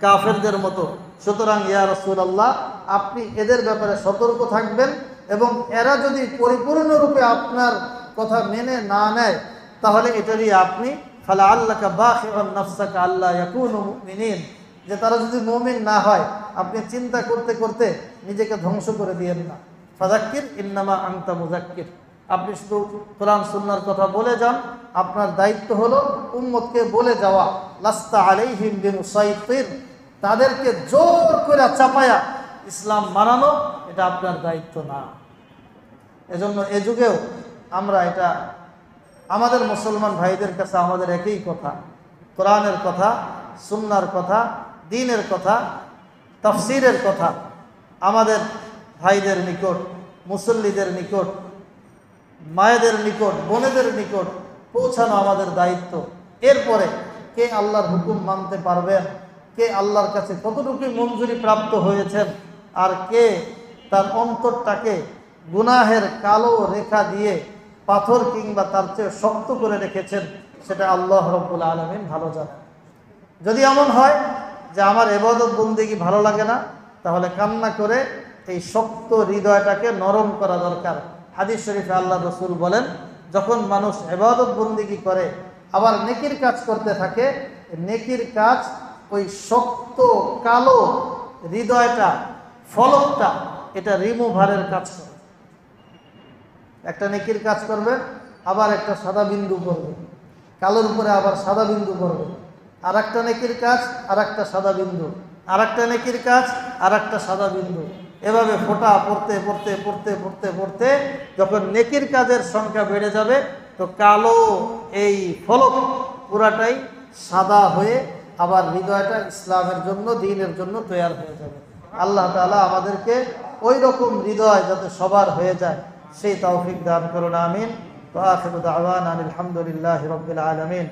Speaker 1: কাফেরদের মতো। সুতরাং ইয়া রাসূলুল্লাহ, আপনি এদের ব্যাপারে সতর্ক থাকবেন, এবং এরা যদি পরিপূর্ণরূপে আপনার কথা মেনে না নেয় তাহলে এটারই আপনি ফালা আল্লাকা বাখিউন নাফসাকা আল্লা ইয়াকুনু মুমিনিন, যে তারা যদি মুমিন না হয় আপনি চিন্তা করতে করতে নিজেকে ধ্বংস করে দিয়েন না। ফাযাক্কির ইন্নামা আনতা মুযাক্কির, আপনি শুধু কোরআন সুন্নাহর কথা বলে যান, আপনার দায়িত্ব হলো উম্মতকে বলে যাওয়া। লাস্তা আলাইহিম বিমুসাইতির, তাদেরকে জোর করে চাপায়া ইসলাম মানানো এটা আপনার দায়িত্ব না। এজন্য এ যুগেও আমরা এটা আমাদের মুসলমান ভাইদের কাছে আমাদের একই কথা, কোরআনের কথা, সুন্নাহর কথা, দ্বীনের কথা, তাফসীরের কথা আমাদের ভাইদের নিকট, মুসল্লিদের নিকট, মায়েদের নিকট, বোনেদের নিকট পৌঁছানো আমাদের দায়িত্ব। এরপরে কে আল্লাহর হুকুম মানতে পারবেন, কে আল্লাহর কাছে কতটুকু মঞ্জুরি প্রাপ্ত হয়েছেন, আর কে তার অন্তরটাকে গুনাহের কালো রেখা দিয়ে পাথর কিংবা তার চেয়ে শক্ত করে রেখেছেন, সেটা আল্লাহ রাব্বুল আলামিন ভালো জানেন। যদি এমন হয় যে আমার ইবাদত বন্দেগী ভালো লাগে না, তাহলে কান্না করে এই শক্ত হৃদয়টাকে নরম করা দরকার। হাদিস শরীফে আল্লাহ রাসূল বলেন, যখন মানুষ ইবাদত বন্দেগী করে আবার নেকির কাজ করতে থাকে, নেকির কাজ ওই শক্ত কালো হৃদয়টা, ফলকটা, এটা রিমুভারের কাজ করে। একটা নেকির কাজ করবে, আবার একটা সাদা বিন্দু পড়বে, কালোর উপরে আবার সাদা বিন্দু পড়বে, আর একটা নেকির কাজ, আর একটা সাদা বিন্দু, আর একটা নেকির কাজ, আর একটা সাদা বিন্দু, এভাবে ফোঁটা পড়তে পড়তে পড়তে পড়তে পড়তে যখন নেকির কাজের সংখ্যা বেড়ে যাবে তো কালো এই ফলক পুরাটাই সাদা হয়ে আবার হৃদয়টা ইসলামের জন্য, দ্বীনের জন্য তৈরি হয়ে যাবে। আল্লাহ তাআলা আমাদেরকে ওই রকম হৃদয় যাতে সবার হয়ে যায় সেই তৌফিক দান করুন, আমিন। ওয়া আখিরু দাওয়ানা আলহামদুলিল্লাহি রাব্বিল আলামিন।